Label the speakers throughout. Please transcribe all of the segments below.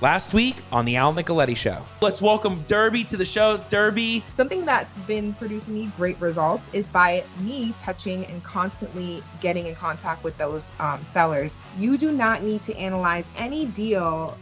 Speaker 1: Last week on the Nicoletti Show. Let's welcome Derby to the show. Derby.
Speaker 2: Something that's been producing me great results is by me touching and constantly getting in contact with those sellers. You do not need to analyze any deal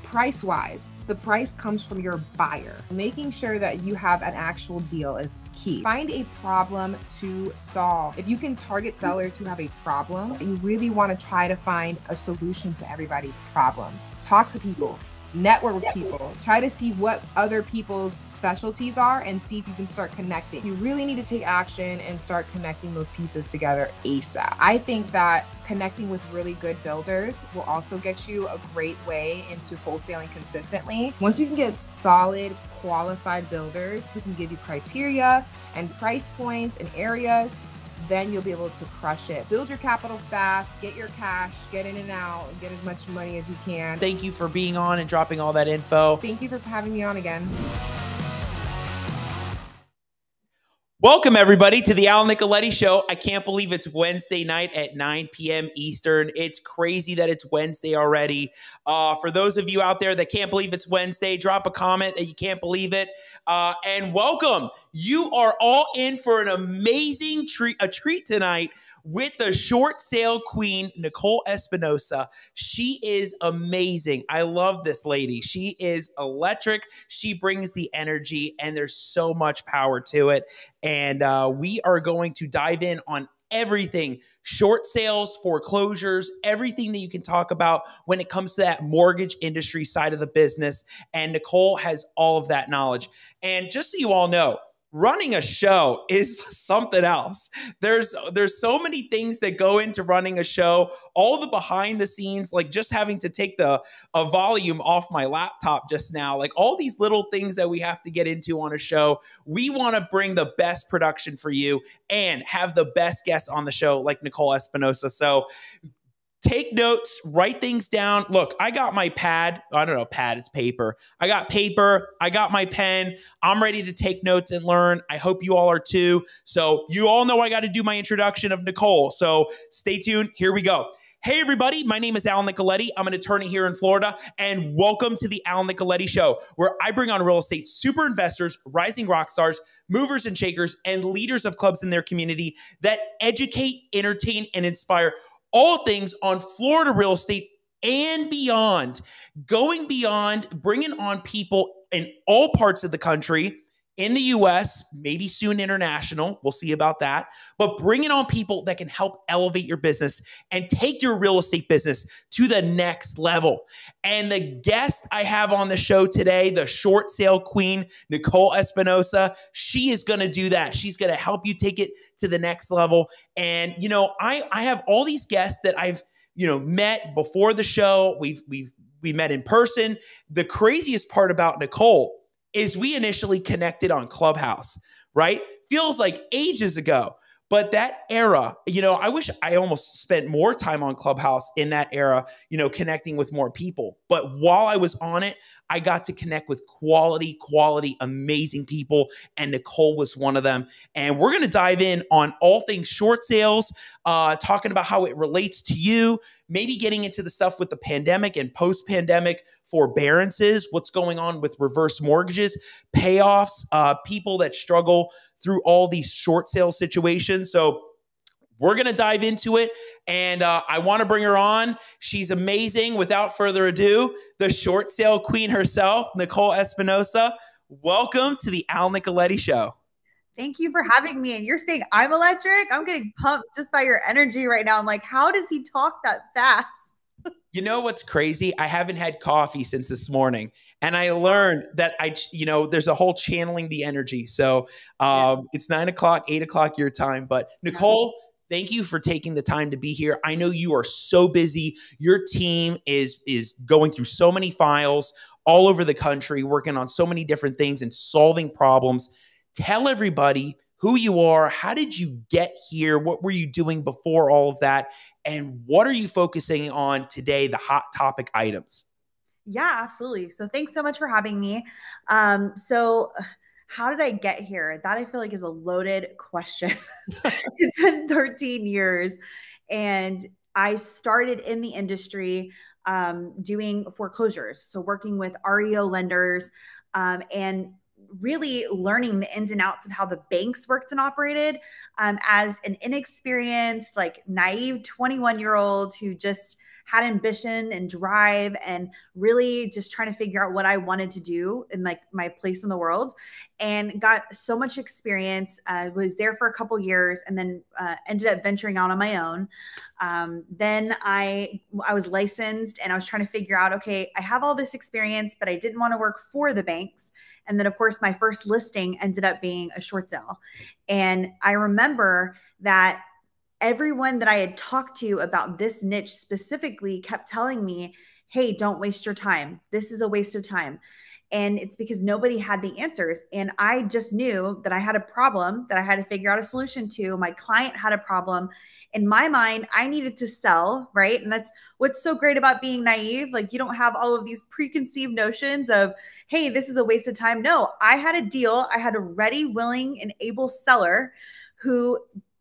Speaker 2: price-wise. The price comes from your buyer. Making sure that you have an actual deal is key. Find a problem to solve. If you can target sellers who have a problem, you really want to try to find a solution to everybody's problems. Talk to people. Network with people. Try to see what other people's specialties are and see if you can start connecting. You really need to take action and start connecting those pieces together ASAP. I think that connecting with really good builders will also get you a great way into wholesaling consistently. Once you can get solid, qualified builders who can give you criteria and price points and areas, then you'll be able to crush it. Build your capital fast, get your cash, get in and out, and get as much money as you can.
Speaker 1: Thank you for being on and dropping all that info.
Speaker 2: Thank you for having me on again.
Speaker 1: Welcome, everybody, to the Nicoletti Show. I can't believe it's Wednesday night at 9 p.m. Eastern. It's crazy that it's Wednesday already. For those of you out there that can't believe it's Wednesday, drop a comment that you can't believe it. And welcome. You are all in for an amazing treat tonight with the short sale queen, Nicole Espinosa. She is amazing. I love this lady. She is electric. She brings the energy, and there's so much power to it. And we are going to dive in on everything, short sales, foreclosures, everything that you can talk about when it comes to that mortgage industry side of the business. And Nicole has all of that knowledge. And just so you all know, running a show is something else. There's so many things that go into running a show, all the behind the scenes, like just having to take a volume off my laptop just now, like all these little things that we have to get into on a show. We want to bring the best production for you and have the best guests on the show like Nicole Espinosa. So take notes, write things down. Look, I got my pad. I don't know, pad, it's paper. I got paper. I got my pen. I'm ready to take notes and learn. I hope you all are too. So you all know I got to do my introduction of Nicole. So stay tuned. Here we go. Hey, everybody. My name is Nicoletti. I'm an attorney here in Florida, and welcome to the Nicoletti Show, where I bring on real estate super investors, rising rock stars, movers and shakers, and leaders of clubs in their community that educate, entertain, and inspire all things on Florida real estate and beyond, going beyond, bringing on people in all parts of the country, in the U.S., maybe soon international. We'll see about that. But bringing on people that can help elevate your business and take your real estate business to the next level. And the guest I have on the show today, the short sale queen, Nicole Espinosa, she is going to do that. She's going to help you take it to the next level. And, you know, I have all these guests that I've, met before the show. We met in person. The craziest part about Nicole is we initially connected on Clubhouse, right? Feels like ages ago. But that era, I wish I almost spent more time on Clubhouse in that era, connecting with more people. But while I was on it, I got to connect with quality, amazing people. And Nicole was one of them. And we're going to dive in on all things short sales, talking about how it relates to you, maybe getting into the stuff with the pandemic and post-pandemic forbearances, what's going on with reverse mortgages, payoffs, people that struggle through all these short sale situations. So we're going to dive into it. And I want to bring her on. She's amazing. Without further ado, the short sale queen herself, Nicole Espinosa. Welcome to the Nicoletti Show.
Speaker 3: Thank you for having me. And you're saying I'm electric? I'm getting pumped just by your energy right now. I'm like, how does he talk that fast?
Speaker 1: You know what's crazy? I haven't had coffee since this morning. And I learned that there's a whole channeling the energy. So It's 9 o'clock, 8 o'clock your time. But Nicole, thank you for taking the time to be here. I know you are so busy. Your team is going through so many files all over the country, working on so many different things and solving problems. Tell everybody who you are. How did you get here? What were you doing before all of that? And what are you focusing on today, the hot topic items?
Speaker 3: Yeah, absolutely. So thanks so much for having me. So how did I get here? That I feel like is a loaded question. It's been 13 years and I started in the industry doing foreclosures. So working with REO lenders, and really learning the ins and outs of how the banks worked and operated, as an inexperienced, like naive 21-year-old who just had ambition and drive and really just trying to figure out what I wanted to do and like my place in the world, and got so much experience. Was there for a couple years and then ended up venturing out on my own. Then I was licensed and I was trying to figure out, okay, I have all this experience, but I didn't want to work for the banks. And then of course my first listing ended up being a short sale. And I remember that everyone that I had talked to about this niche specifically kept telling me, hey, don't waste your time. This is a waste of time. And it's because nobody had the answers. And I just knew that I had a problem that I had to figure out a solution to. My client had a problem. In my mind, I needed to sell, right? And that's what's so great about being naive. Like, you don't have all of these preconceived notions of, hey, this is a waste of time. No, I had a deal. I had a ready, willing, and able seller who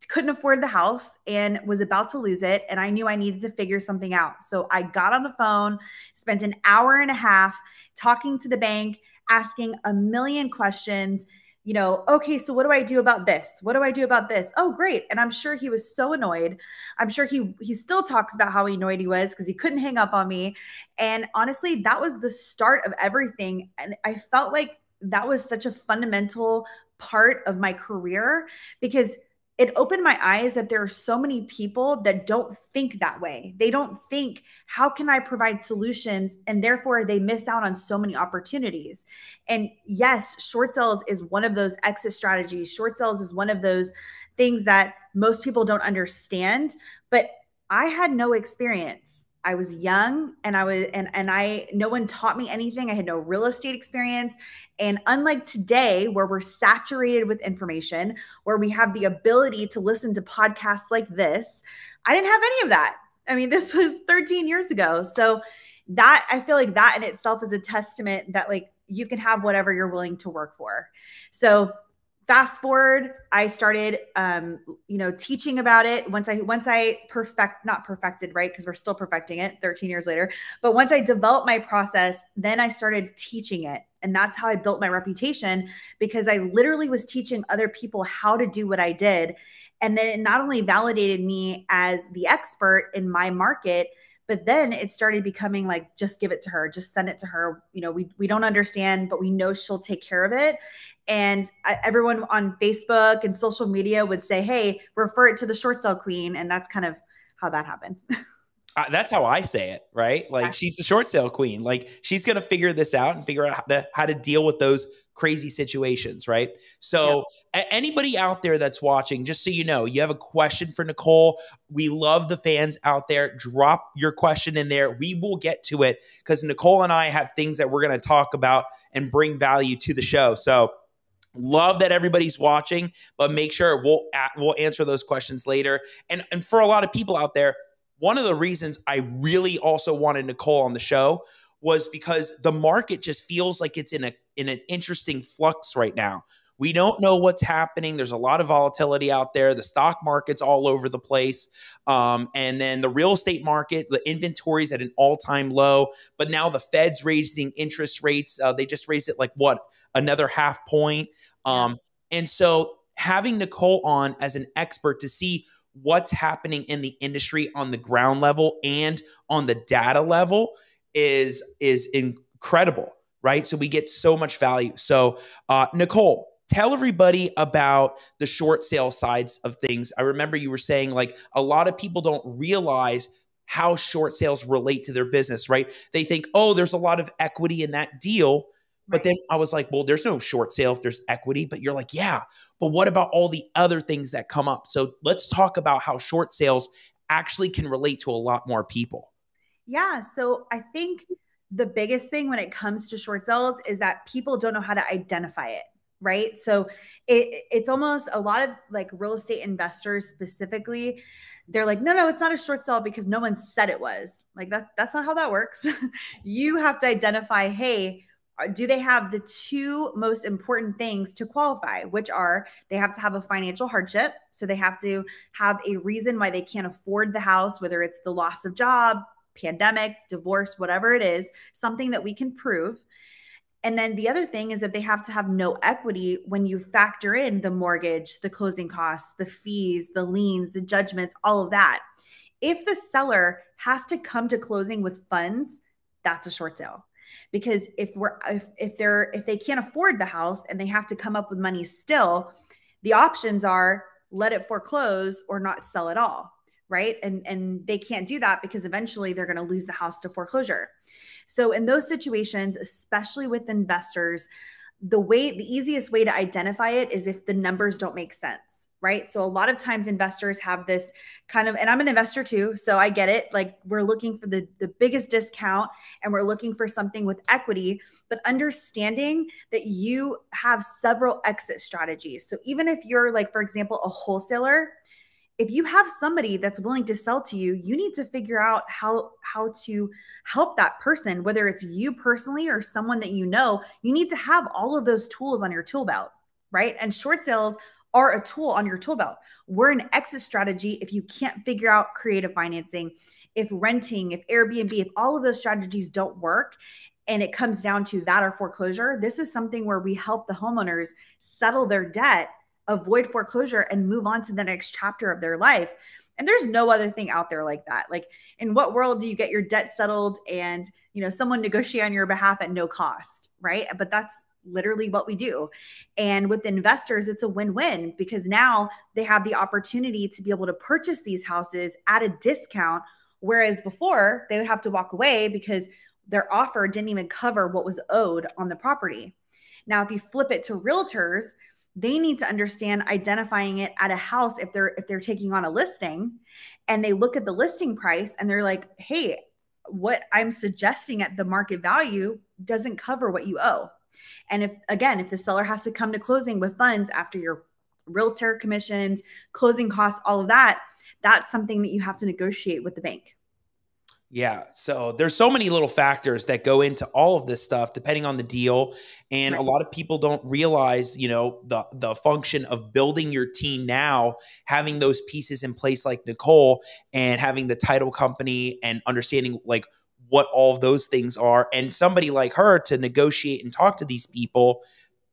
Speaker 3: couldn't afford the house and was about to lose it. And I knew I needed to figure something out. So I got on the phone, spent an hour and a half talking to the bank, asking a million questions. You know, okay, so what do I do about this? What do I do about this? Oh, great. And I'm sure he was so annoyed. I'm sure he still talks about how annoyed he was because he couldn't hang up on me. And honestly, that was the start of everything. And I felt like that was such a fundamental part of my career because it opened my eyes that there are so many people that don't think that way. They don't think, how can I provide solutions? And therefore they miss out on so many opportunities. And yes, short sales is one of those exit strategies. Short sales is one of those things that most people don't understand, but I had no experience. I was young and no one taught me anything. I had no real estate experience. And unlike today, where we're saturated with information, where we have the ability to listen to podcasts like this, I didn't have any of that. I mean, this was 13 years ago. So that, I feel like that in itself is a testament that like you can have whatever you're willing to work for. So fast forward, I started, teaching about it. Once I not perfected, right? Because we're still perfecting it 13 years later. But once I developed my process, then I started teaching it. And that's how I built my reputation, because I literally was teaching other people how to do what I did. And then it not only validated me as the expert in my market, but then it started becoming like, just give it to her, just send it to her. You know, we don't understand, but we know she'll take care of it. And everyone on Facebook and social media would say, hey, refer it to the short sale queen. And that's kind of how that happened.
Speaker 1: That's how I say it, right? Like, she's the short sale queen. Like, she's going to figure this out and figure out how to deal with those crazy situations, right? So anybody out there that's watching, just so you know, you have a question for Nicole. We love the fans out there. Drop your question in there. We will get to it because Nicole and I have things that we're going to talk about and bring value to the show. So love that everybody's watching, but make sure we'll answer those questions later. And for a lot of people out there, one of the reasons I really also wanted Nicole on the show was because the market just feels like it's in an interesting flux right now. We don't know what's happening. There's a lot of volatility out there. The stock market's all over the place. And then the real estate market, the inventory's at an all-time low. But now the Fed's raising interest rates. They just raised it like, another 0.5 point. And so having Nicole on as an expert to see what's happening in the industry on the ground level and on the data level is incredible, right? So we get so much value. So Nicole, tell everybody about the short sale sides of things. I remember you were saying like a lot of people don't realize how short sales relate to their business, right? They think, oh, there's a lot of equity in that deal. But then I was like, well, there's no short sale if there's equity. But you're like, yeah, but what about all the other things that come up? So let's talk about how short sales actually can relate to a lot more people.
Speaker 3: Yeah. So I think the biggest thing when it comes to short sales is that people don't know how to identify it, right? So it's almost a lot of like real estate investors specifically, they're like, no, it's not a short sale because no one said it was. Like that's not how that works. You have to identify, hey, do they have the two most important things to qualify, which are they have to have a financial hardship. So they have to have a reason why they can't afford the house, whether it's the loss of job, pandemic, divorce, whatever it is, something that we can prove. And then the other thing is that they have to have no equity when you factor in the mortgage, the closing costs, the fees, the liens, the judgments, all of that. If the seller has to come to closing with funds, that's a short sale. Because if they can't afford the house and they have to come up with money still, the options are let it foreclose or not sell at all, right? And they can't do that because eventually they're going to lose the house to foreclosure. So in those situations, especially with investors, the easiest way to identify it is if the numbers don't make sense, right? So a lot of times investors have this kind of, and I'm an investor too, so I get it. Like we're looking for the biggest discount and we're looking for something with equity, but understanding that you have several exit strategies. So even if you're like, for example, a wholesaler, if you have somebody that's willing to sell to you, you need to figure out how to help that person, whether it's you personally or someone that you know. You need to have all of those tools on your tool belt, right? And short sales are a tool on your tool belt. We're an exit strategy if you can't figure out creative financing, if renting, if Airbnb, if all of those strategies don't work, and it comes down to that or foreclosure. This is something where we help the homeowners settle their debt, avoid foreclosure, and move on to the next chapter of their life. And there's no other thing out there like that. Like in what world do you get your debt settled and, someone negotiate on your behalf at no cost, right? But that's literally what we do. And with investors, it's a win-win because now they have the opportunity to be able to purchase these houses at a discount. Whereas before they would have to walk away because their offer didn't even cover what was owed on the property. Now, if you flip it to realtors, they need to understand identifying it at a house if they're taking on a listing and they look at the listing price and they're like, hey, what I'm suggesting at the market value doesn't cover what you owe. And if the seller has to come to closing with funds after your realtor commissions, closing costs, all of that, that's something that you have to negotiate with the bank.
Speaker 1: Yeah. So there's so many little factors that go into all of this stuff, depending on the deal. And a lot of people don't realize, the function of building your team now, having those pieces in place like Nicole and having the title company and understanding like what all of those things are. And somebody like her to negotiate and talk to these people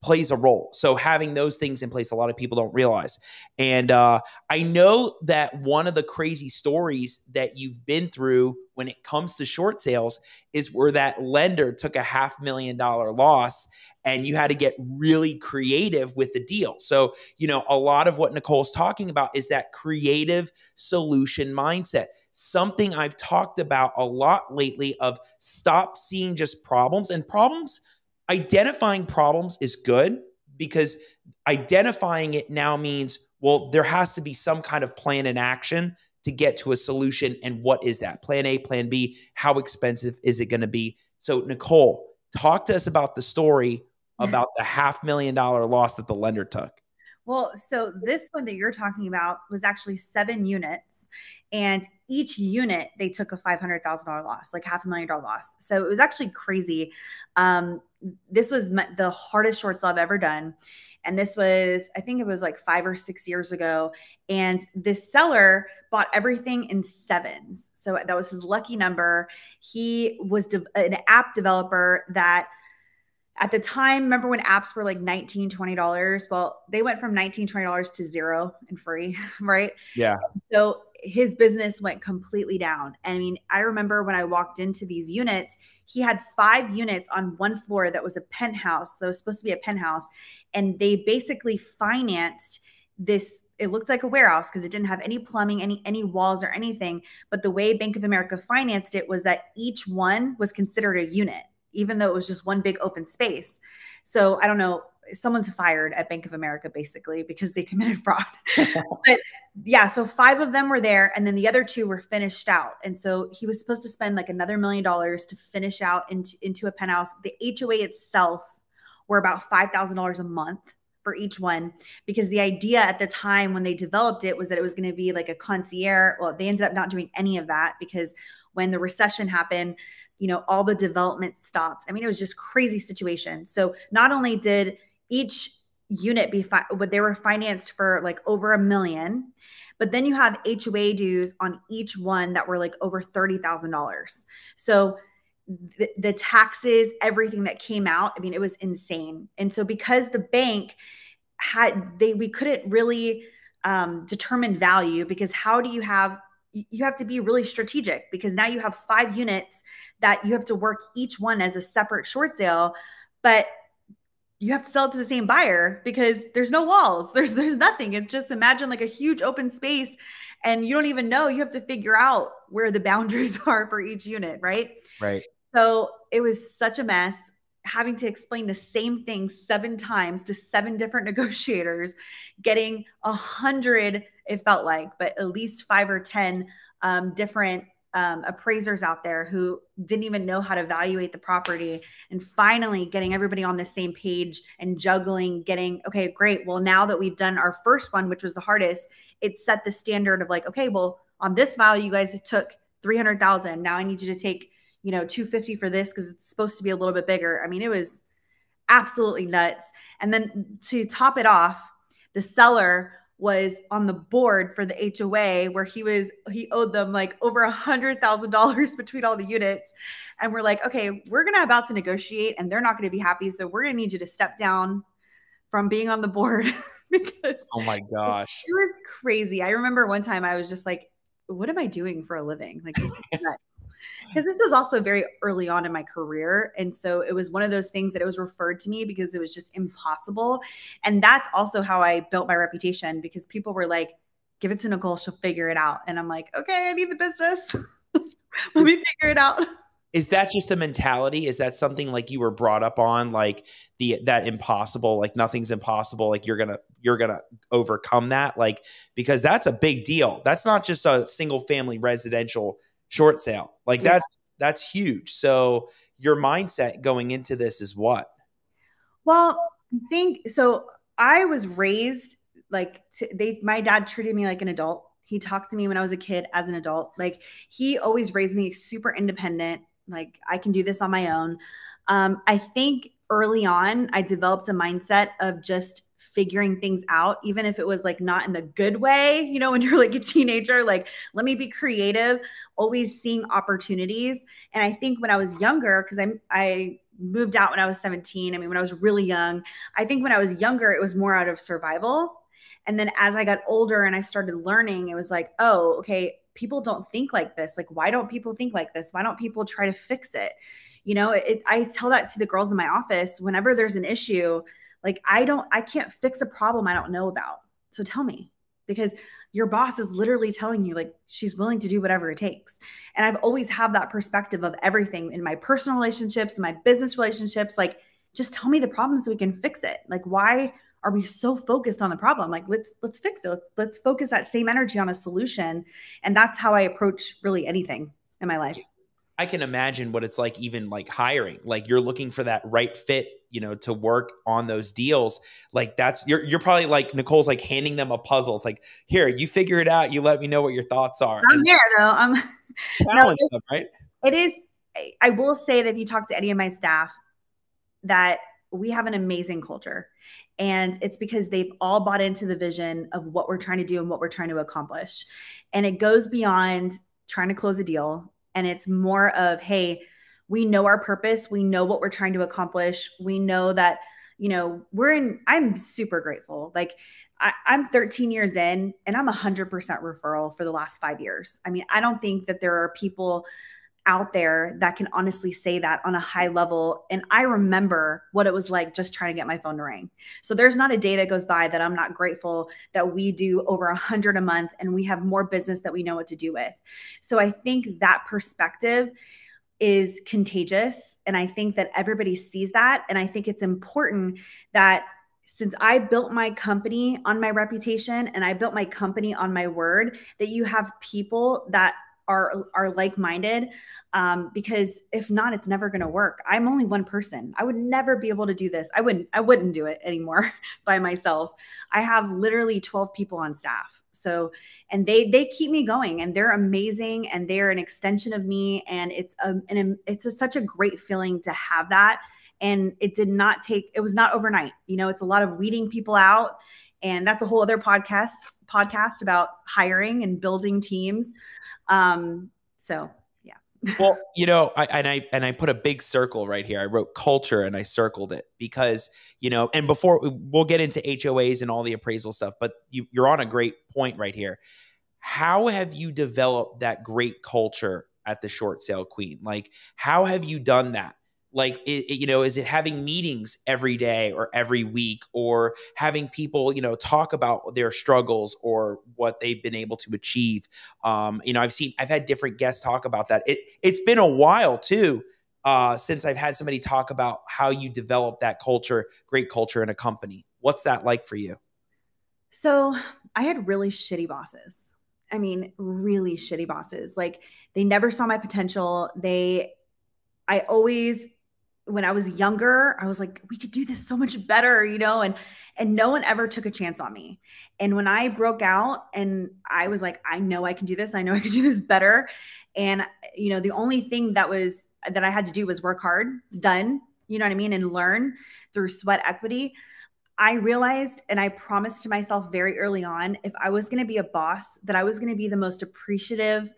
Speaker 1: plays a role. So having those things in place, a lot of people don't realize. And I know that one of the crazy stories that you've been through when it comes to short sales is where that lender took a $500,000 loss and you had to get really creative with the deal. So, a lot of what Nicole's talking about is that creative solution mindset. Something I've talked about a lot lately of stop seeing just problems and problems. Identifying problems is good because identifying it now means, well, there has to be some kind of plan in action to get to a solution. And what is that? Plan A, plan B, how expensive is it going to be? So Nicole, talk to us about the story about the $500,000 loss that the lender took.
Speaker 3: Well, so this one that you're talking about was actually 7 units, and each unit they took a $500,000 loss, like $500,000 loss. So it was actually crazy. This was the hardest short sale I've ever done. And this was, I think it was like 5 or 6 years ago. And this seller bought everything in 7s. So that was his lucky number. He was an app developer that at the time, remember when apps were like $19, $20? Well, they went from $19, $20 to $0 and free, right?
Speaker 1: Yeah.
Speaker 3: So his business went completely down. I mean, I remember when I walked into these units, he had 5 units on one floor that was a penthouse. That was supposed to be a penthouse. And they basically financed this. It looked like a warehouse because it didn't have any plumbing, any walls or anything. But the way Bank of America financed it was that each one was considered a unit, even though it was just one big open space. So I don't know, someone's fired at Bank of America basically because they committed fraud. But yeah, so 5 of them were there and then the other 2 were finished out. And so he was supposed to spend like another $1 million to finish out into a penthouse. The HOA itself were about $5,000 a month for each one, because the idea at the time when they developed it was that it was going to be like a concierge. Well, they ended up not doing any of that because when the recession happened, all the development stopped. I mean, it was just crazy situation. So not only did each unit but they were financed for like over $1 million. But then you have HOA dues on each one that were like over $30,000. So the taxes, everything that came out, I mean, it was insane. And so because the bank we couldn't really determine value, because how do you have to be really strategic, because now you have 5 units that you have to work each one as a separate short sale, but you have to sell it to the same buyer because there's no walls. There's nothing. It's just, imagine like a huge open space and you don't even know. You have to figure out where the boundaries are for each unit, right?
Speaker 1: Right.
Speaker 3: So it was such a mess, having to explain the same thing 7 times to 7 different negotiators, getting 100, it felt like, but at least 5 or 10 different appraisers out there who didn't even know how to evaluate the property, and finally getting everybody on the same page and juggling, getting, okay, great. Well, now that we've done our first one, which was the hardest, it set the standard of like, okay, well, on this value, you guys took 300,000. Now I need you to take, 250 for this, because it's supposed to be a little bit bigger. I mean, it was absolutely nuts. And then to top it off, the seller was on the board for the HOA, where he owed them like over $100,000 between all the units. And we're like, okay, we're about to negotiate and they're not going to be happy. So we're going to need you to step down from being on the board because
Speaker 1: oh my gosh,
Speaker 3: it was crazy. I remember one time I was just like, what am I doing for a living? Like, this is nuts. Because this was also very early on in my career. And so it was one of those things that it was referred to me because it was just impossible. And that's also how I built my reputation, because people were like, give it to Nicole, she'll figure it out. And I'm like, okay, I need the business. Let me figure it out.
Speaker 1: Is that just the mentality? Is that something like you were brought up on, like that impossible, like nothing's impossible, like you're gonna overcome that? Like, because that's a big deal. That's not just a single family residential short sale. Like that's huge. So your mindset going into this is what?
Speaker 3: Well, I think so. I was raised like my dad treated me like an adult. He talked to me when I was a kid as an adult. Like, he always raised me super independent. Like, I can do this on my own. I think early on, I developed a mindset of just figuring things out, even if it was like not in the good way, when you're like a teenager, like, let me be creative, always seeing opportunities. And I think when I was younger, because I moved out when I was 17. I mean, when I was really young, I think when I was younger, it was more out of survival. And then as I got older and I started learning, it was like, oh, okay, people don't think like this. Like, why don't people think like this? Why don't people try to fix it? I tell that to the girls in my office whenever there's an issue. Like, I can't fix a problem I don't know about. So tell me, because your boss is literally telling you, like, she's willing to do whatever it takes. And I've always had that perspective of everything in my personal relationships, in my business relationships. Like, just tell me the problem so we can fix it. Like, why are we so focused on the problem? Like, let's fix it. Let's focus that same energy on a solution. And that's how I approach really anything in my life.
Speaker 1: I can imagine what it's like, even like hiring, like you're looking for that right fit, to work on those deals. Like, you're probably like, Nicole's like handing them a puzzle. It's like, here, you figure it out. You let me know what your thoughts are.
Speaker 3: I'm there though. I'm
Speaker 1: challenge them, right?
Speaker 3: It is. I will say that if you talk to any of my staff, that we have an amazing culture. And it's because they've all bought into the vision of what we're trying to do and what we're trying to accomplish. And it goes beyond trying to close a deal. And it's more of, hey, we know our purpose. We know what we're trying to accomplish. We know that, I'm super grateful. Like, I'm 13 years in and I'm 100% referral for the last 5 years. I mean, I don't think that there are people out there that can honestly say that on a high level. And I remember what it was like just trying to get my phone to ring. So there's not a day that goes by that I'm not grateful that we do over 100 a month and we have more business that we know what to do with. So I think that perspective is contagious. And I think that everybody sees that. And I think it's important that since I built my company on my reputation and I built my company on my word, that you have people that are like-minded, because if not, it's never going to work. I'm only one person. I would never be able to do this. I wouldn't do it anymore by myself. I have literally 12 people on staff. So, and they keep me going, and they're amazing, and they're an extension of me. And it's such a great feeling to have that And it was not overnight. You know, it's a lot of weeding people out. And that's a whole other podcast about hiring and building teams. So yeah.
Speaker 1: Well, you know, I put a big circle right here. I wrote culture and I circled it because, you know, and before we'll get into HOAs and all the appraisal stuff, but you're on a great point right here. How have you developed that great culture at the Short Sale Queen? Like, how have you done that? Like, you know, is it having meetings every day or every week, or having people, you know, talk about their struggles or what they've been able to achieve? You know, I've had different guests talk about that. It's been a while too, since I've had somebody talk about how you develop that culture, great culture in a company. What's that like for you?
Speaker 3: So I had really shitty bosses. I mean, really shitty bosses. Like, they never saw my potential. I always, when I was younger, I was like, we could do this so much better, you know, and no one ever took a chance on me. And when I broke out and I was like, I know I can do this. I know I can do this better. And, you know, the only thing that I had to do was work hard, done, you know what I mean? And learn through sweat equity. I realized, and I promised to myself very early on, if I was going to be a boss, that I was going to be the most appreciative,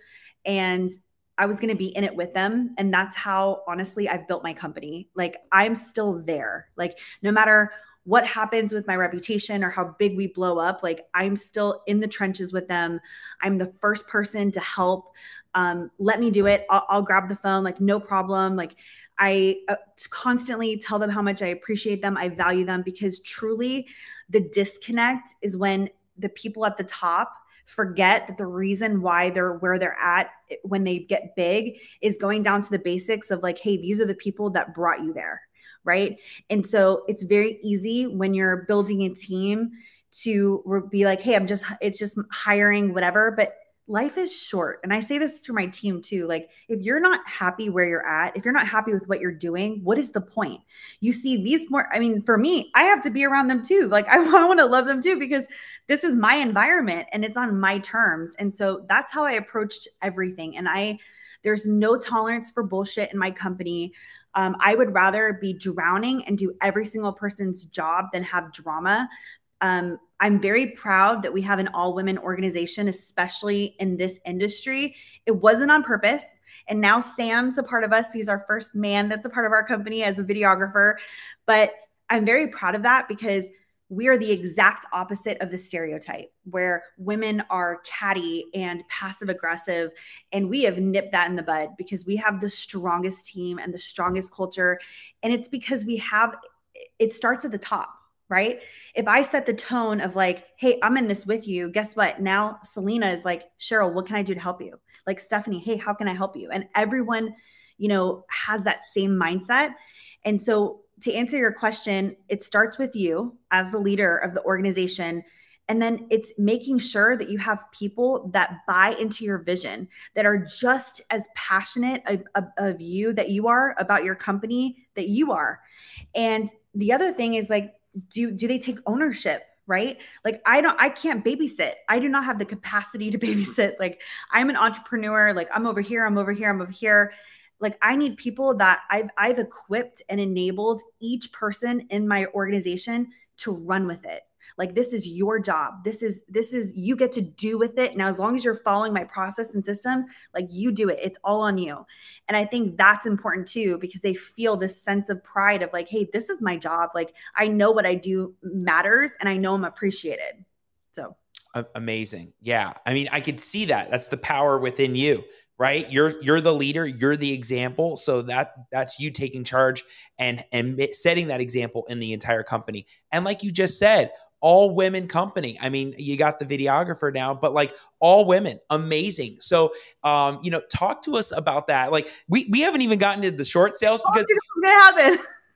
Speaker 3: and I was going to be in it with them. And that's how, honestly, I've built my company. Like, I'm still there. Like, no matter what happens with my reputation or how big we blow up, like, I'm still in the trenches with them. I'm the first person to help. Let me do it. I'll grab the phone, like, no problem. Like, I constantly tell them how much I appreciate them. I value them, because truly the disconnect is when the people at the top forget that the reason why they're where they're at when they get big is going down to the basics of like, hey, these are the people that brought you there, right? And so it's very easy when you're building a team to be like, hey, it's just hiring, whatever. But life is short. And I say this to my team too. Like, if you're not happy where you're at, if you're not happy with what you're doing, what is the point? You see these more, I mean, for me, I have to be around them too. Like, I want to love them too, because this is my environment and it's on my terms. And so that's how I approached everything. And there's no tolerance for bullshit in my company. I would rather be drowning and do every single person's job than have drama. I'm very proud that we have an all-women organization, especially in this industry. It wasn't on purpose. And now Sam's a part of us. He's our first man that's a part of our company as a videographer. But I'm very proud of that, because we are the exact opposite of the stereotype where women are catty and passive aggressive. And we have nipped that in the bud, because we have the strongest team and the strongest culture. And it's because it starts at the top. Right? If I set the tone of like, hey, I'm in this with you, guess what? Now Selena is like, Cheryl, what can I do to help you? Like, Stephanie, hey, how can I help you? And everyone, you know, has that same mindset. And so to answer your question, it starts with you as the leader of the organization. And then it's making sure that you have people that buy into your vision, that are just as passionate of you that you are about your company that you are. And the other thing is like, do they take ownership, right? Like, I can't babysit. I do not have the capacity to babysit. Like, I'm an entrepreneur. Like, I'm over here. Like, I need people that I've equipped and enabled each person in my organization to run with it. Like, this is your job. This is, you get to do with it. Now, as long as you're following my process and systems, like, you do it. It's all on you. And I think that's important too, because they feel this sense of pride of like, hey, this is my job. Like, I know what I do matters and I know I'm appreciated. So
Speaker 1: amazing. Yeah. I mean, I could see that. That's the power within you, right? You're the leader, you're the example. So that's you taking charge and setting that example in the entire company. And like you just said, all women company. I mean, you got the videographer now, but like all women, amazing. So, you know, talk to us about that. Like, we haven't even gotten to the short sales because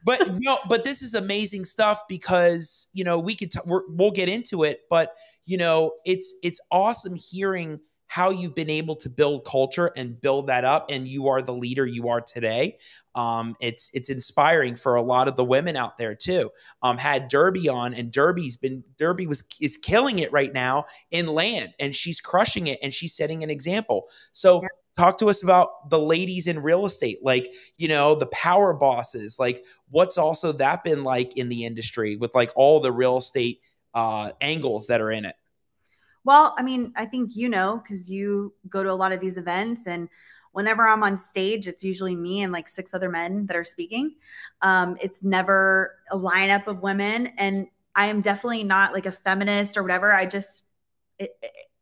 Speaker 1: but this is amazing stuff, because, you know, we'll get into it, but you know, it's awesome hearing how you've been able to build culture and build that up, and you are the leader you are today. It's inspiring for a lot of the women out there too. Had Derby on, and Derby is killing it right now in land, and she's crushing it, and she's setting an example. So talk to us about the ladies in real estate, like, you know, the power bosses, like what's also that been like in the industry with like all the real estate angles that are in it?
Speaker 3: Well, I mean, I think you know, because you go to a lot of these events, and whenever I'm on stage, it's usually me and like 6 other men that are speaking. It's never a lineup of women. And I am definitely not like a feminist or whatever. I just,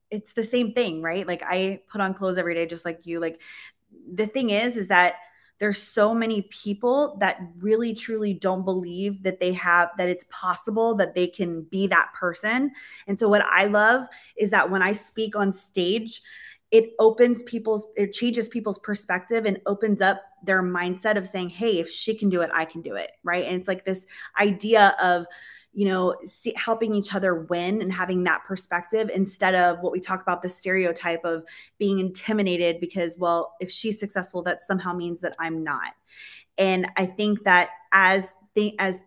Speaker 3: it's the same thing, right? Like I put on clothes every day, just like you. Like the thing is that there's so many people that really truly don't believe that that it's possible that they can be that person. And so what I love is that when I speak on stage, it changes people's perspective and opens up their mindset of saying, hey, if she can do it, I can do it. Right. And it's like this idea of, helping each other win and having that perspective instead of what we talk about, the stereotype of being intimidated because, well, if she's successful, that somehow means that I'm not. And I think that as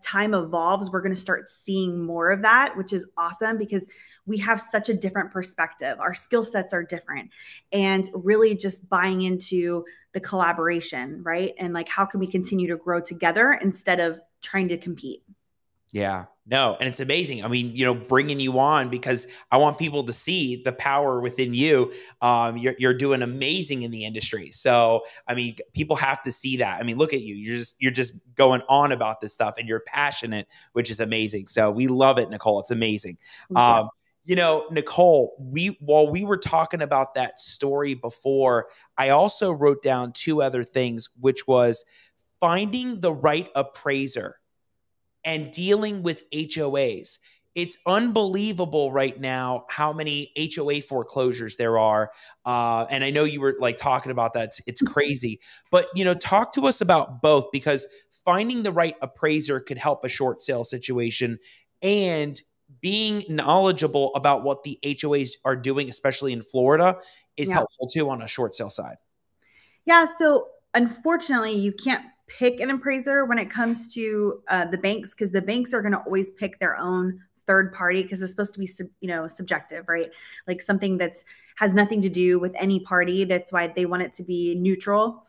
Speaker 3: time evolves, we're going to start seeing more of that, which is awesome because we have such a different perspective. Our skill sets are different, and really just buying into the collaboration, right? And like, how can we continue to grow together instead of trying to compete?
Speaker 1: Yeah, no. And it's amazing. I mean, bringing you on because I want people to see the power within you. You're doing amazing in the industry. So, I mean, people have to see that. I mean, look at you. You're just going on about this stuff and you're passionate, which is amazing. So we love it, Nicole. It's amazing. Nicole, while we were talking about that story before, I also wrote down 2 other things, which was finding the right appraiser and dealing with HOAs. It's unbelievable right now how many HOA foreclosures there are. And I know you were like talking about that. It's crazy. But, talk to us about both, because finding the right appraiser could help a short sale situation, and being knowledgeable about what the HOAs are doing, especially in Florida, is helpful too on a short sale side.
Speaker 3: Yeah. So unfortunately, you can't pick an appraiser when it comes to the banks, because the banks are going to always pick their own third party because it's supposed to be subjective, right? Like something that's has nothing to do with any party. That's why they want it to be neutral.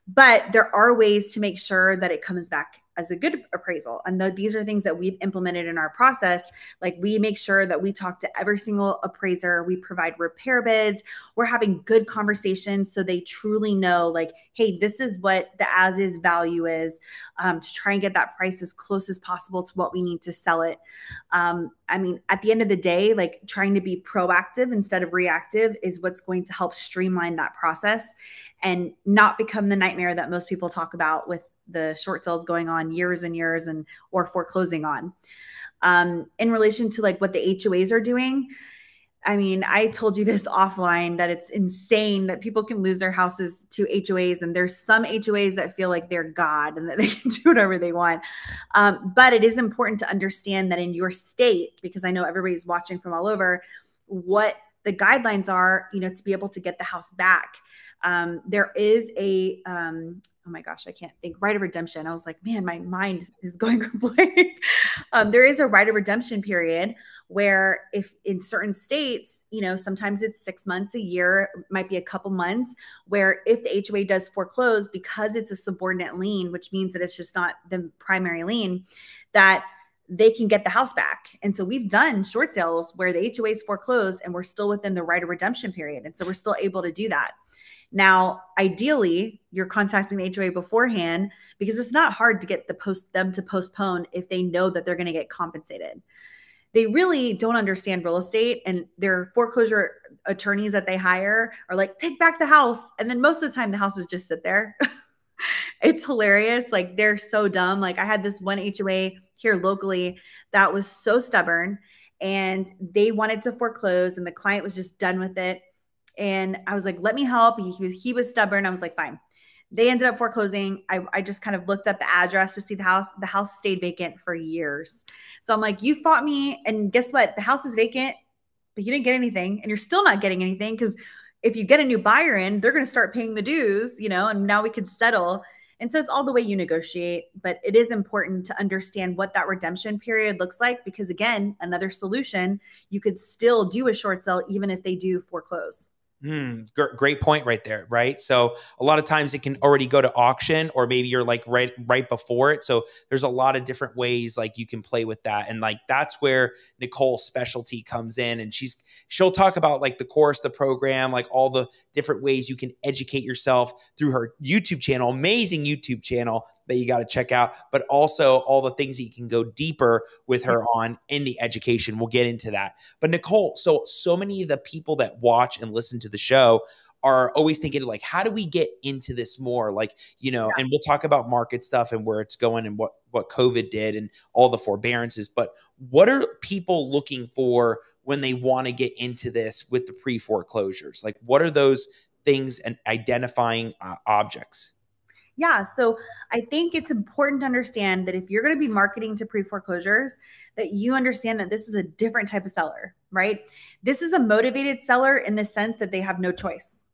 Speaker 3: But there are ways to make sure that it comes back as a good appraisal. And these are things that we've implemented in our process. Like we make sure that we talk to every single appraiser. We provide repair bids. We're having good conversations so they truly know, like, hey, this is what the as-is value is, to try and get that price as close as possible to what we need to sell it. I mean, at the end of the day, like trying to be proactive instead of reactive is what's going to help streamline that process and not become the nightmare that most people talk about with the short sales going on years and years or foreclosing on. In relation to like what the HOAs are doing, I mean, I told you this offline that it's insane that people can lose their houses to HOAs, and there's some HOAs that feel like they're God and that they can do whatever they want. But it is important to understand that in your state, because I know everybody's watching from all over, what the guidelines are, to be able to get the house back. There is a, oh my gosh, I can't think, right of redemption. I was like, man, my mind is going blank. There is a right of redemption period where if in certain states, sometimes it's 6 months, a year, might be a couple months, where if the HOA does foreclose, because it's a subordinate lien, which means that it's just not the primary lien, that they can get the house back. And so we've done short sales where the HOAs foreclosed and we're still within the right of redemption period. And so we're still able to do that. Now, ideally, you're contacting the HOA beforehand because it's not hard to get them to postpone if they know that they're going to get compensated. They really don't understand real estate, and their foreclosure attorneys that they hire are like, take back the house. And then most of the time the houses just sit there. It's hilarious. Like they're so dumb. Like I had this one HOA here locally that was so stubborn, and they wanted to foreclose and the client was just done with it. And I was like, let me help. He was stubborn. I was like, fine. They ended up foreclosing. I just kind of looked up the address to see the house. The house stayed vacant for years. So I'm like, you fought me. And guess what? The house is vacant, but you didn't get anything. And you're still not getting anything, because if you get a new buyer in, they're going to start paying the dues, and now we could settle. And so it's all the way you negotiate. But it is important to understand what that redemption period looks like, because again, another solution, you could still do a short sale even if they do foreclose.
Speaker 1: Great point right there, right? So a lot of times it can already go to auction, or maybe you're like right before it. So there's a lot of different ways like you can play with that. And like that's where Nicole's specialty comes in. And she'll talk about like the course, the program, like all the different ways you can educate yourself through her YouTube channel, amazing YouTube channel that you got to check out, but also all the things that you can go deeper with her on in the education. We'll get into that. But Nicole, so many of the people that watch and listen to the show are always thinking like, how do we get into this more? Like, and we'll talk about market stuff and where it's going and what COVID did and all the forbearances. But what are people looking for when they want to get into this with the pre-foreclosures? Like, what are those things and identifying objects?
Speaker 3: Yeah. So I think it's important to understand that if you're going to be marketing to pre-foreclosures, that you understand that this is a different type of seller, right? This is a motivated seller in the sense that they have no choice.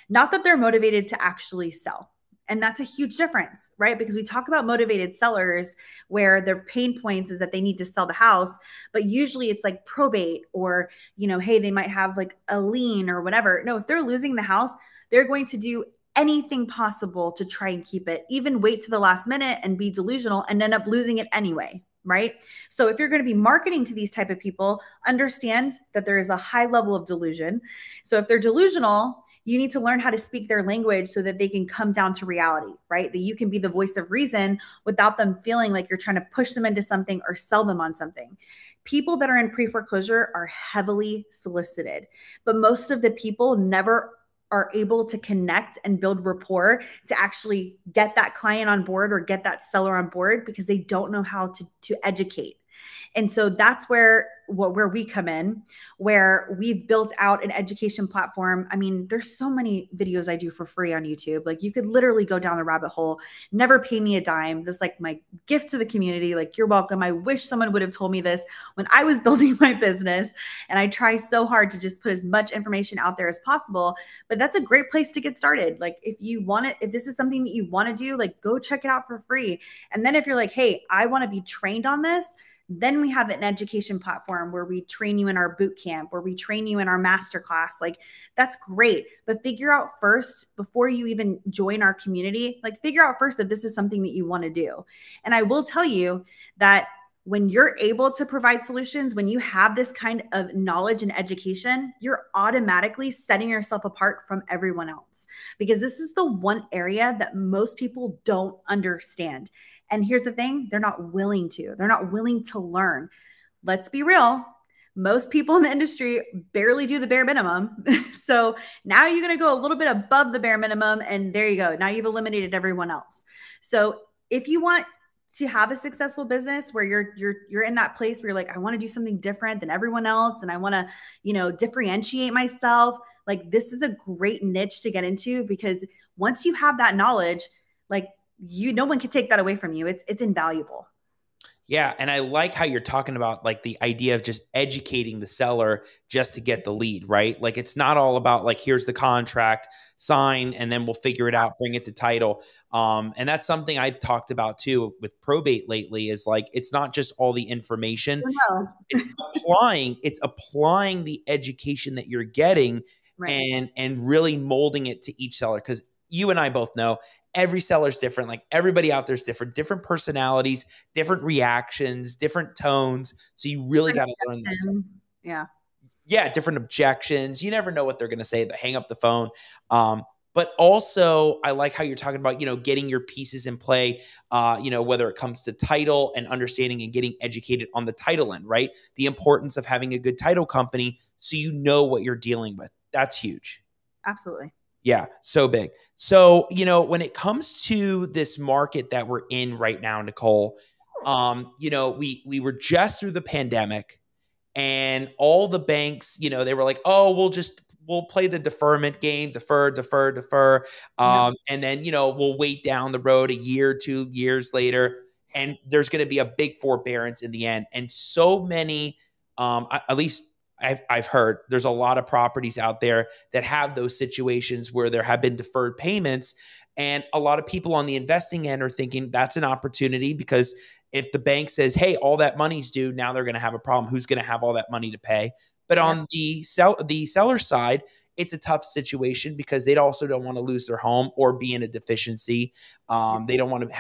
Speaker 3: Not that they're motivated to actually sell. And that's a huge difference, right? Because we talk about motivated sellers where their pain points is that they need to sell the house, but usually it's like probate or, hey, they might have like a lien or whatever. No, if they're losing the house, they're going to do anything possible to try and keep it, even wait to the last minute and be delusional and end up losing it anyway, right? So if you're going to be marketing to these type of people, understand that there is a high level of delusion. So if they're delusional, you need to learn how to speak their language so that they can come down to reality, right? That you can be the voice of reason without them feeling like you're trying to push them into something or sell them on something. People that are in pre-foreclosure are heavily solicited, but most of the people never are able to connect and build rapport to actually get that client on board or get that seller on board because they don't know how to educate. And so that's where we come in, where we've built out an education platform. I mean, there's so many videos I do for free on YouTube. Like you could literally go down the rabbit hole, never pay me a dime. This is like my gift to the community. Like you're welcome. I wish someone would have told me this when I was building my business. And I try so hard to just put as much information out there as possible. But that's a great place to get started. Like if you want it, if this is something that you want to do, like go check it out for free. And then if you're like, hey, I want to be trained on this, then we have an education platform where we train you in our boot camp, where we train you in our masterclass. Like that's great. But figure out first, before you even join our community, like figure out first that this is something that you want to do. And I will tell you that when you're able to provide solutions, when you have this kind of knowledge and education, you're automatically setting yourself apart from everyone else, because this is the one area that most people don't understand. And here's the thing, they're not willing to. They're not willing to learn. Let's be real. Most people in the industry barely do the bare minimum. So now you're going to go a little bit above the bare minimum, and there you go. Now you've eliminated everyone else. So if you want to have a successful business where you're in that place where you're like, I want to do something different than everyone else, and I want to, differentiate myself, like this is a great niche to get into, because once you have that knowledge, like no one can take that away from you. It's invaluable.
Speaker 1: Yeah. And I like how you're talking about like the idea of just educating the seller just to get the lead, right? Like it's not all about like, here's the contract, sign, and then we'll figure it out, bring it to title. And that's something I've talked about too with probate lately, is like, it's not just all the information.
Speaker 3: No.
Speaker 1: It's applying the education that you're getting, right, and really molding it to each seller. Because you and I both know every seller's different. Like everybody out there's different personalities, different reactions, different tones. So you really got to learn this. Yeah. Different objections. You never know what they're going to say. They hang up the phone. But also I like how you're talking about, getting your pieces in play, whether it comes to title and understanding and getting educated on the title end, right? The importance of having a good title company so you know what you're dealing with. That's huge.
Speaker 3: Absolutely.
Speaker 1: Yeah, so big. So, when it comes to this market that we're in right now, Nicole, we were just through the pandemic, and all the banks, they were like, oh, we'll play the deferment game, defer. And then, we'll wait down the road a year, 2 years later, and there's going to be a big forbearance in the end. And so many, at least I've heard, there's a lot of properties out there that have those situations where there have been deferred payments. And a lot of people on the investing end are thinking that's an opportunity, because if the bank says, hey, all that money's due, now they're going to have a problem. Who's going to have all that money to pay? But on the seller side, it's a tough situation because they also don't want to lose their home or be in a deficiency. They don't want to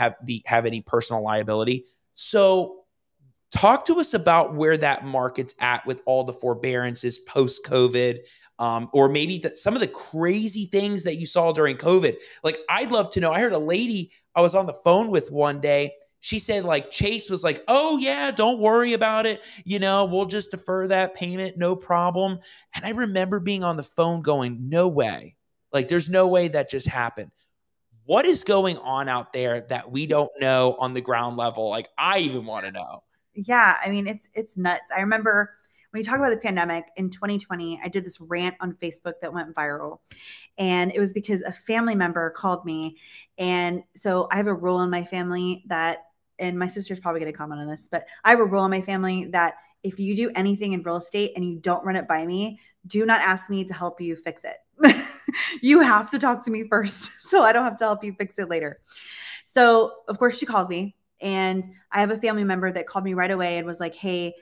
Speaker 1: have any personal liability. So talk to us about where that market's at with all the forbearances post-COVID, or maybe some of the crazy things that you saw during COVID. Like, I'd love to know. I heard a lady I was on the phone with one day. She said, like, Chase was like, oh, yeah, don't worry about it. You know, we'll just defer that payment. No problem. And I remember being on the phone going, no way. Like, there's no way that just happened. What is going on out there that we don't know on the ground level? Like, I even want to know.
Speaker 3: Yeah, I mean, it's nuts. I remember when you talk about the pandemic in 2020, I did this rant on Facebook that went viral. And it was because a family member called me. And so I have a rule in my family that, and my sister's probably going to comment on this, but I have a rule in my family that if you do anything in real estate and you don't run it by me, do not ask me to help you fix it. You have to talk to me first so I don't have to help you fix it later. So of course she calls me. And I have a family member that called me right away and was like, hey,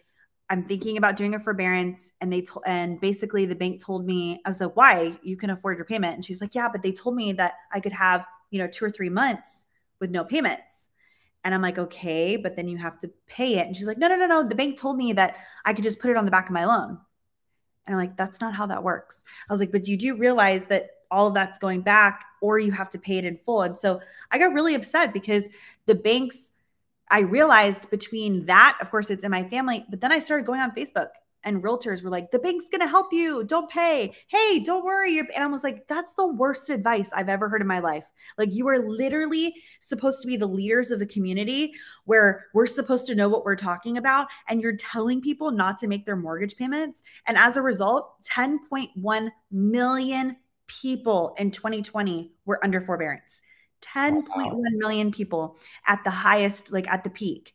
Speaker 3: I'm thinking about doing a forbearance. And basically the bank told me, I was like, why? You can afford your payment. And she's like, yeah, but they told me that I could have, 2 or 3 months with no payments. And I'm like, okay, but then you have to pay it. And she's like, no. The bank told me that I could just put it on the back of my loan. And I'm like, that's not how that works. I was like, but you do realize that all of that's going back, or you have to pay it in full. And so I got really upset because the banks, I realized between that, of course, it's in my family, but then I started going on Facebook and realtors were like, the bank's going to help you. Don't pay. Hey, don't worry. And I was like, that's the worst advice I've ever heard in my life. Like, you are literally supposed to be the leaders of the community where we're supposed to know what we're talking about. And you're telling people not to make their mortgage payments. And as a result, 10.1 million people in 2020 were under forbearance. 10.1 million people at the highest, like at the peak.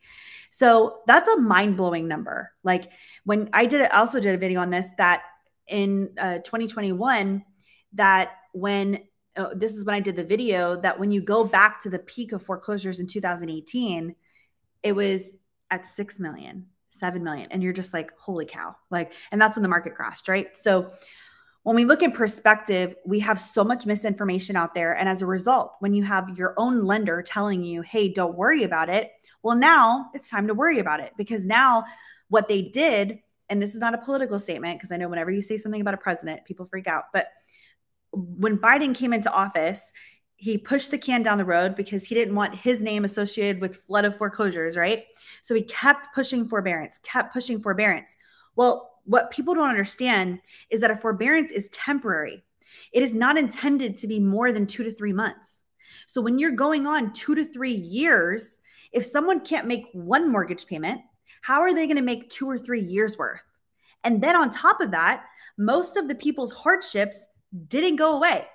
Speaker 3: So that's a mind-blowing number. Like, when I also did a video on this, that in 2021, that when, this is when I did the video, that when you go back to the peak of foreclosures in 2018, it was at 6 million, 7 million. And you're just like, holy cow. Like, and that's when the market crashed, right? So when we look in perspective, we have so much misinformation out there. And as a result, when you have your own lender telling you, hey, don't worry about it, well, now it's time to worry about it. Because now what they did, and this is not a political statement, because I know whenever you say something about a president, people freak out. But when Biden came into office, he pushed the can down the road because he didn't want his name associated with flood of foreclosures, right? So he kept pushing forbearance, Well, what people don't understand is that a forbearance is temporary. It is not intended to be more than 2 to 3 months. So when you're going on 2 to 3 years, if someone can't make one mortgage payment, how are they going to make 2 or 3 years worth? And then on top of that, most of the people's hardships didn't go away.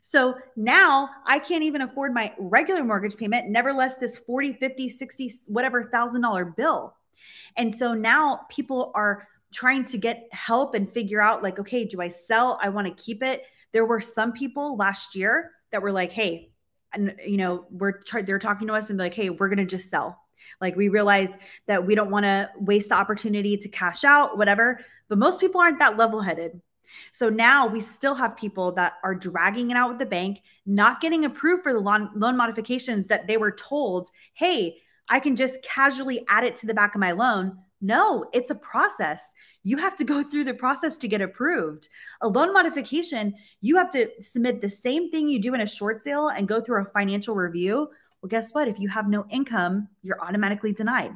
Speaker 3: So now I can't even afford my regular mortgage payment, never less this 40, 50, 60, whatever $1,000 bill. And so now people are trying to get help and figure out, like, okay, do I sell? I want to keep it. There were some people last year that were like, hey, and they're talking to us and they're like, hey, we're going to just sell. Like, we realize that we don't want to waste the opportunity to cash out, whatever. But most people aren't that level-headed. So now we still have people that are dragging it out with the bank, not getting approved for the loan modifications that they were told, hey, I can just casually add it to the back of my loan. No, it's a process. You have to go through the process to get approved. A loan modification, you have to submit the same thing you do in a short sale and go through a financial review. Well, guess what? If you have no income, you're automatically denied.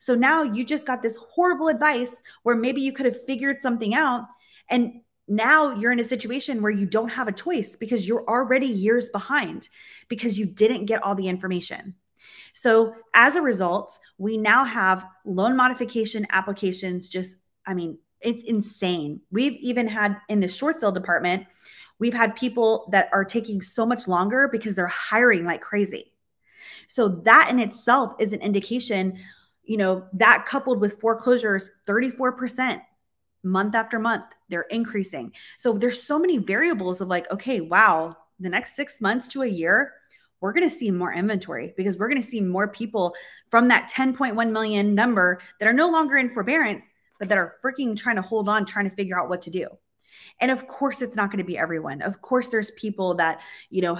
Speaker 3: So now you just got this horrible advice where maybe you could have figured something out. And now you're in a situation where you don't have a choice because you're already years behind because you didn't get all the information. So as a result, we now have loan modification applications. It's insane. We've even had in the short sale department, we've had people that are taking so much longer because they're hiring like crazy. So that in itself is an indication, that coupled with foreclosures, 34% month after month, they're increasing. So there's so many variables of like, okay, wow, the next 6 months to a year, we're going to see more inventory because we're going to see more people from that 10.1 million number that are no longer in forbearance, but that are freaking trying to hold on, trying to figure out what to do. And of course, it's not going to be everyone. Of course, there's people that,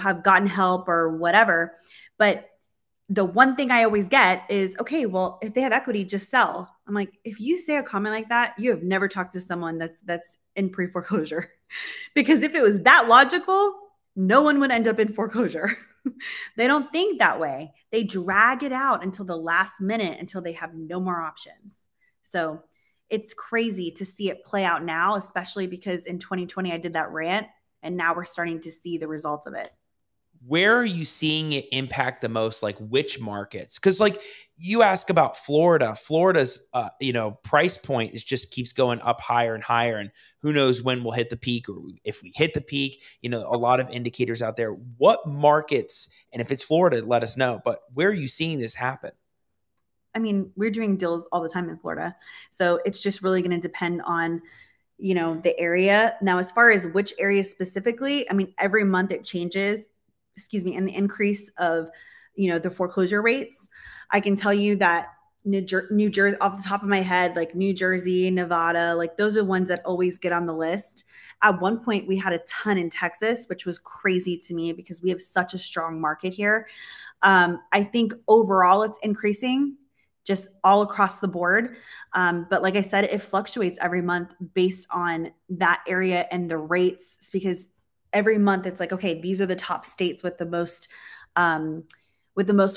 Speaker 3: have gotten help or whatever. But the one thing I always get is, okay, well, if they have equity, just sell. I'm like, if you say a comment like that, you have never talked to someone that's in pre-foreclosure. Because if it was that logical, no one would end up in foreclosure. They don't think that way. They drag it out until the last minute, until they have no more options. So it's crazy to see it play out now, especially because in 2020, I did that rant, and now we're starting to see the results of it.
Speaker 1: Where are you seeing it impact the most? Like which markets? Because like you ask about Florida, Florida's price point just keeps going up higher and higher, and who knows when we'll hit the peak, or if we hit the peak. A lot of indicators out there. What markets, and if it's Florida, let us know. But where are you seeing this happen?
Speaker 3: I mean, we're doing deals all the time in Florida, so it's just really going to depend on the area. Now, as far as which areas specifically, I mean, every month it changes. And the increase of, the foreclosure rates. I can tell you that New Jersey, off the top of my head, like New Jersey, Nevada, like those are ones that always get on the list. At one point, we had a ton in Texas, which was crazy to me because we have such a strong market here. I think overall it's increasing just all across the board. But like I said, it fluctuates every month based on that area and the rates, because every month it's like, okay, these are the top states with the most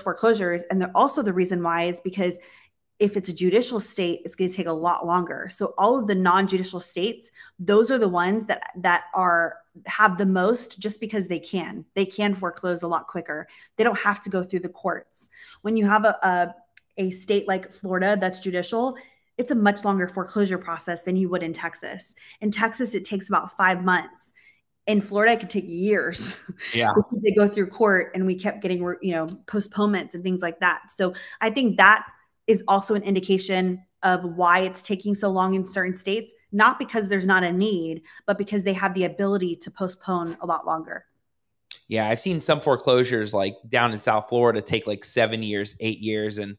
Speaker 3: foreclosures. And they're also, the reason why is because if it's a judicial state, it's going to take a lot longer. So all of the non-judicial states, those are the ones that have the most, just because they can foreclose a lot quicker. They don't have to go through the courts. When you have a state like Florida that's judicial, it's a much longer foreclosure process than you would in Texas. In Texas, it takes about 5 months. In Florida, it can take years.
Speaker 1: Yeah.
Speaker 3: Because they go through court, and we kept getting, postponements and things like that. So I think that is also an indication of why it's taking so long in certain states, not because there's not a need, but because they have the ability to postpone a lot longer.
Speaker 1: Yeah. I've seen some foreclosures like down in South Florida take like 7 years, 8 years, and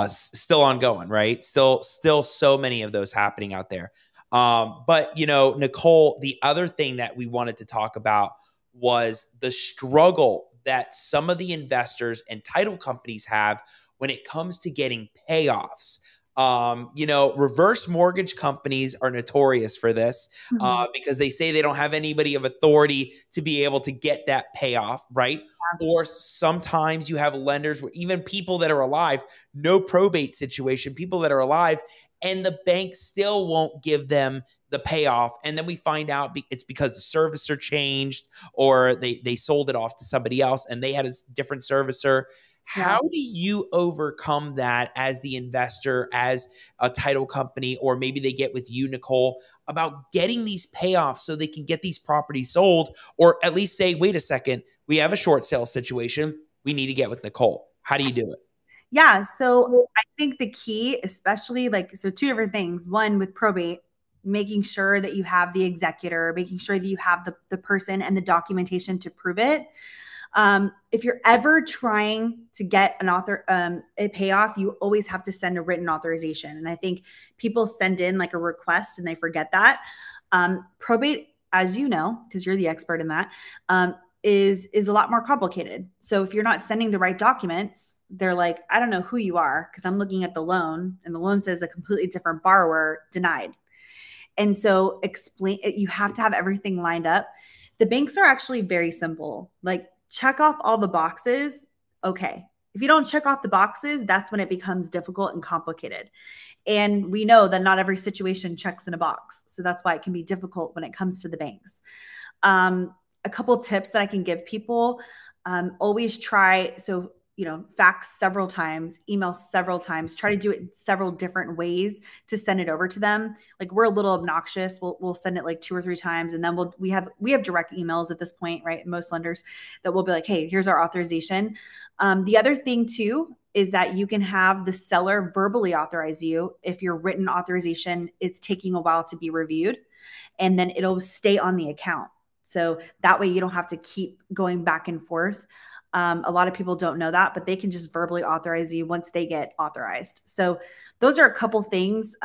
Speaker 1: still ongoing, right? Still so many of those happening out there. But, Nicole, the other thing that we wanted to talk about was the struggle that some of the investors and title companies have when it comes to getting payoffs. Reverse mortgage companies are notorious for this because they say they don't have anybody of authority to be able to get that payoff, right? Yeah. Or sometimes you have lenders where even people that are alive, no probate situation, people that are alive, and the bank still won't give them the payoff. And then we find out it's because the servicer changed, or they sold it off to somebody else and they had a different servicer. Yeah. How do you overcome that as the investor, as a title company, or maybe they get with you, Nicole, about getting these payoffs so they can get these properties sold, or at least say, wait a second, we have a short sale situation, we need to get with Nicole? How do you do it?
Speaker 3: Yeah. So I think the key, especially two different things. One, with probate, making sure that you have the executor, making sure that you have the person and the documentation to prove it. If you're ever trying to get a payoff, you always have to send a written authorization. And I think people send in like a request and they forget that. Probate, as you know, because you're the expert in that, is a lot more complicated. So if you're not sending the right documents, they're like, I don't know who you are, because I'm looking at the loan and the loan says a completely different borrower, denied. And so you have to have everything lined up. The banks are actually very simple. Like, check off all the boxes. Okay. If you don't check off the boxes, that's when it becomes difficult and complicated. And we know that not every situation checks in a box. So that's why it can be difficult when it comes to the banks. A couple tips that I can give people, always try. So, fax several times, email several times, try to do it in several different ways to send it over to them. Like, we're a little obnoxious. We'll send it like 2 or 3 times. And then we have direct emails at this point, right? Most lenders that will be like, hey, here's our authorization. The other thing too, is that you can have the seller verbally authorize you. If your written authorization, it's taking a while to be reviewed, and then it'll stay on the account. So that way you don't have to keep going back and forth. A lot of people don't know that, but they can just verbally authorize you once they get authorized. So those are a couple things.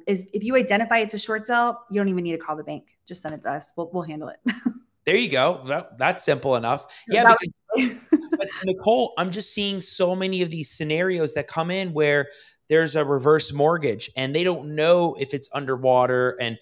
Speaker 3: Is if you identify it's a short sale, you don't even need to call the bank. Just send it to us. We'll handle it.
Speaker 1: There you go. That's simple enough. Yeah, because but Nicole, I'm just seeing so many of these scenarios that come in where there's a reverse mortgage and they don't know if it's underwater. And,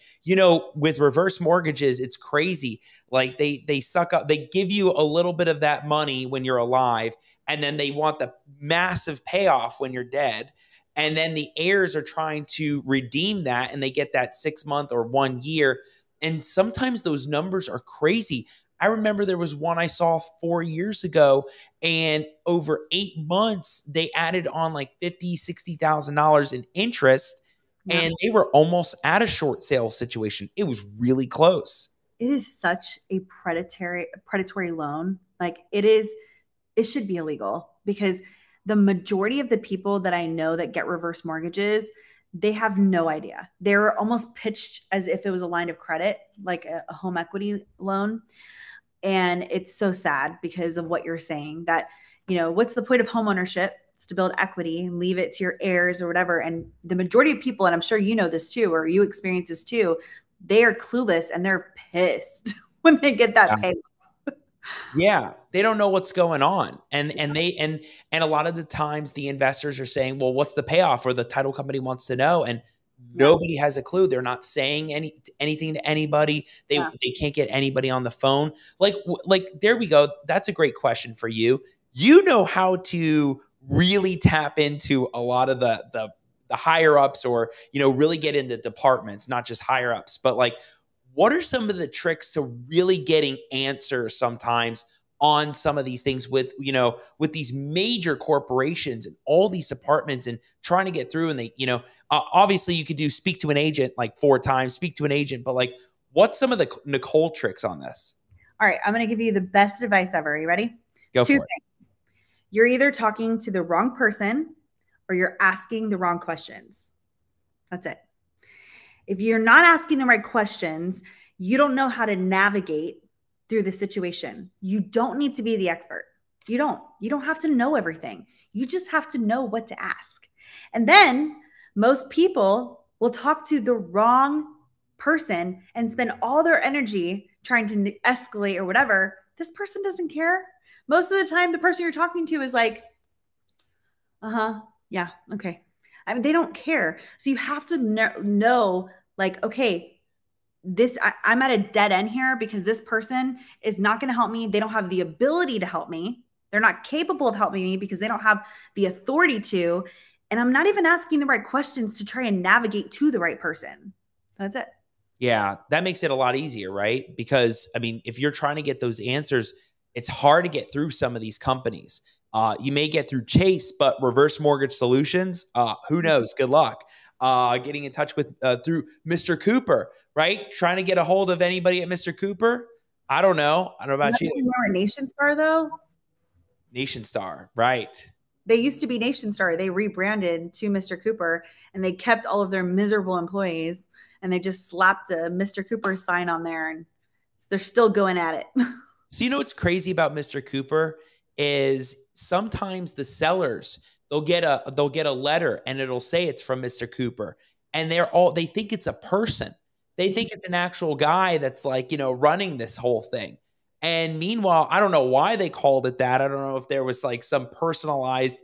Speaker 1: with reverse mortgages, it's crazy. Like they suck up, they give you a little bit of that money when you're alive, and then they want the massive payoff when you're dead. And then the heirs are trying to redeem that, and they get that 6 month or 1 year. And sometimes those numbers are crazy. I remember there was one I saw 4 years ago, and over 8 months, they added on like $50,000, $60,000 in interest, and they were almost at a short sale situation. It was really close.
Speaker 3: It is such a predatory loan. Like it should be illegal, because the majority of the people that I know that get reverse mortgages, they have no idea. They're almost pitched as if it was a line of credit, like a home equity loan. And it's so sad because of what you're saying, that, what's the point of home ownership? It's to build equity and leave it to your heirs or whatever. And the majority of people, and I'm sure you know this too, or you experience this too, they are clueless and they're pissed when they get that payoff.
Speaker 1: Yeah, they don't know what's going on. And a lot of the times the investors are saying, well, what's the payoff? Or the title company wants to know. And nobody has a clue. They're not saying anything to anybody. They can't get anybody on the phone. Like there we go. That's a great question for you. You know how to really tap into a lot of the higher ups, or, really get into departments, not just higher ups, but like, what are some of the tricks to really getting answers sometimes on some of these things with these major corporations and all these departments, and trying to get through? And they, obviously you could do speak to an agent like 4 times, speak to an agent, but like, what's some of the Nicole tricks on this?
Speaker 3: All right. I'm going to give you the best advice ever. Are you ready?
Speaker 1: Go for it.
Speaker 3: 2 things. You're either talking to the wrong person or you're asking the wrong questions. That's it. If you're not asking the right questions, you don't know how to navigate through the situation. You don't need to be the expert. You don't have to know everything. You just have to know what to ask. And then most people will talk to the wrong person and spend all their energy trying to escalate or whatever. This person doesn't care. Most of the time, the person you're talking to is like, yeah, okay. I mean, they don't care. So you have to know, like, okay, I'm at a dead end here because this person is not going to help me. They don't have the ability to help me. They're not capable of helping me because they don't have the authority to. And I'm not even asking the right questions to try and navigate to the right person. That's it.
Speaker 1: Yeah, that makes it a lot easier, right? Because, I mean, if you're trying to get those answers, it's hard to get through some of these companies. You may get through Chase, but Reverse Mortgage Solutions, who knows? Good luck. Getting in touch with through Mr. Cooper, right? Trying to get a hold of anybody at Mr. Cooper. I don't know. I don't know about you.
Speaker 3: Remember Nation Star though?
Speaker 1: Nation Star, right?
Speaker 3: They used to be Nation Star. They rebranded to Mr. Cooper, and they kept all of their miserable employees, and they just slapped a Mr. Cooper sign on there, and they're still going at it.
Speaker 1: So you know what's crazy about Mr. Cooper is sometimes the sellers, they'll get a letter and it'll say it's from Mr. Cooper, and they think it's a person. They think it's an actual guy that's like, running this whole thing. And meanwhile, I don't know why they called it that. I don't know if there was like some personalized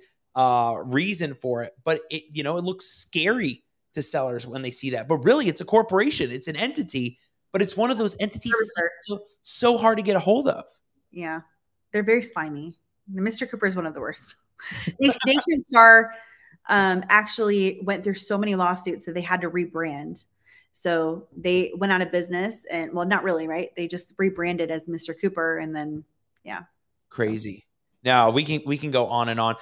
Speaker 1: reason for it, but it looks scary to sellers when they see that. But really, it's a corporation. It's an entity, but it's one of those entities that's so hard to get a hold of.
Speaker 3: Yeah, they're very slimy. Mr. Cooper is one of the worst. Nation Star actually went through so many lawsuits that they had to rebrand. So they went out of business, and well, not really, right? They just rebranded as Mr. Cooper, and then
Speaker 1: crazy. Now we can go on and on.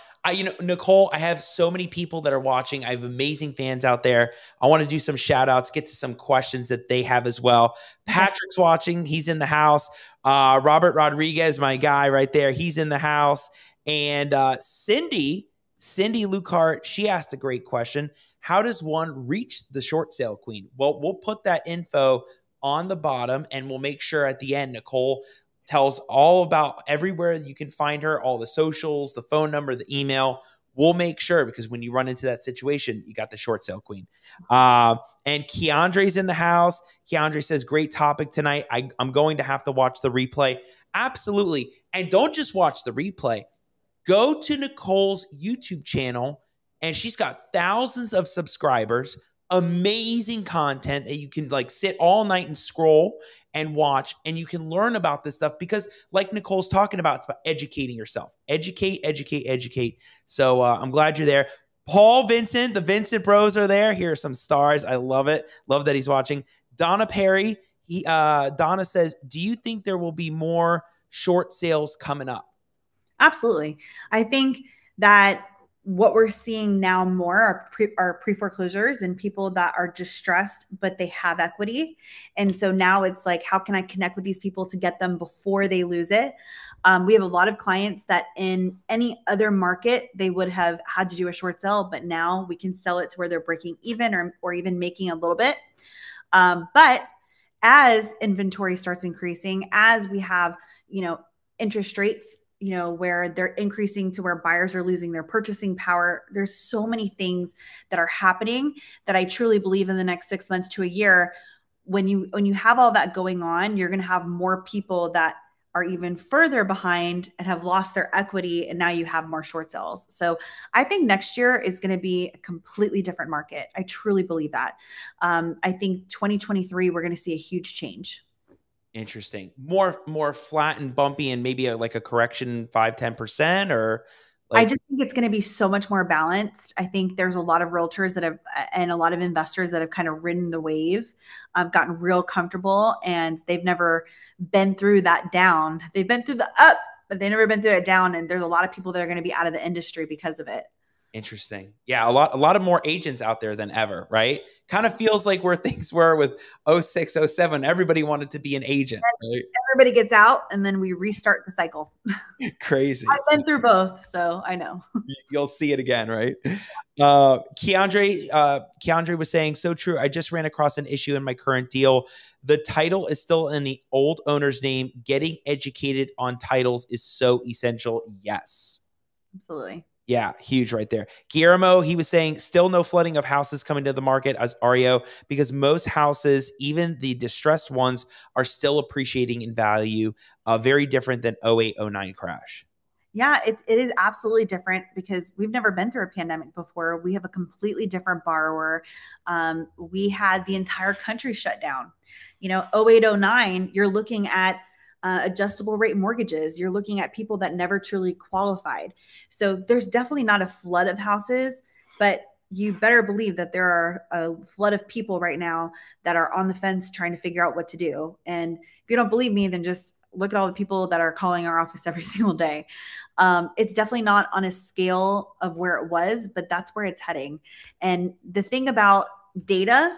Speaker 1: Nicole, I have so many people that are watching. I have amazing fans out there. I want to do some shout outs, get to some questions that they have as well. Patrick's watching. He's in the house. Robert Rodriguez, my guy right there. He's in the house. And Cindy Lucart, she asked a great question. How does one reach the short sale queen? Well, we'll put that info on the bottom, and we'll make sure at the end, Nicole tells all about everywhere you can find her, all the socials, the phone number, the email. we'll make sure, because when you run into that situation, you got the short sale queen. And Keandre's in the house. Keandre says, great topic tonight. I'm going to have to watch the replay. Absolutely. And don't just watch the replay. Go to Nicole's YouTube channel, and she's got thousands of subscribers, amazing content that you can like sit all night and scroll and watch, and you can learn about this stuff because like Nicole's talking about, it's about educating yourself. Educate, educate, educate. So I'm glad you're there. Paul Vincent, the Vincent Bros are there. Here are some stars. I love it. Love that he's watching. Donna Perry. Donna says, do you think there will be more short sales coming up?
Speaker 3: Absolutely. I think that what we're seeing now more are pre-foreclosures and people that are distressed, but they have equity. And so now it's like, how can I connect with these people to get them before they lose it? We have a lot of clients that in any other market, they would have had to do a short sale, but now we can sell it to where they're breaking even or even making a little bit. But as inventory starts increasing, as we have, interest rates, where they're increasing to where buyers are losing their purchasing power. There's so many things that are happening that I truly believe in the next 6 months to a year, when you have all that going on, you're going to have more people that are even further behind and have lost their equity. And now you have more short sales. So I think next year is going to be a completely different market. I truly believe that. I think 2023, we're going to see a huge change.
Speaker 1: Interesting. More flat and bumpy, and maybe like a correction 5-10%, or like—
Speaker 3: I just think it's going to be so much more balanced. I think there's a lot of realtors that have, and a lot of investors that have kind of ridden the wave, gotten real comfortable, and they've never been through that down. They've been through the up, but they've never been through it down. And there's a lot of people that are going to be out of the industry because of it.
Speaker 1: Interesting. Yeah, a lot of more agents out there than ever, right? Kind of feels like where things were with 06, 07. Everybody wanted to be an agent, right?
Speaker 3: Everybody gets out, and then we restart the cycle.
Speaker 1: Crazy.
Speaker 3: I've been through both, so I know.
Speaker 1: You'll see it again, right? Keandre was saying, so true. I just ran across an issue in my current deal. The title is still in the old owner's name. Getting educated on titles is so essential. Yes.
Speaker 3: Absolutely.
Speaker 1: Yeah, huge right there. Guillermo, he was saying still no flooding of houses coming to the market as REO, because most houses, even the distressed ones, are still appreciating in value. Very different than 08-09 crash.
Speaker 3: Yeah, it is absolutely different because we've never been through a pandemic before. We have a completely different borrower. We had the entire country shut down. 08-09, you're looking at adjustable rate mortgages. You're looking at people that never truly qualified. So there's definitely not a flood of houses, but you better believe that there are a flood of people right now that are on the fence trying to figure out what to do. And if you don't believe me, then just look at all the people that are calling our office every single day. It's definitely not on a scale of where it was, but that's where it's heading. And the thing about data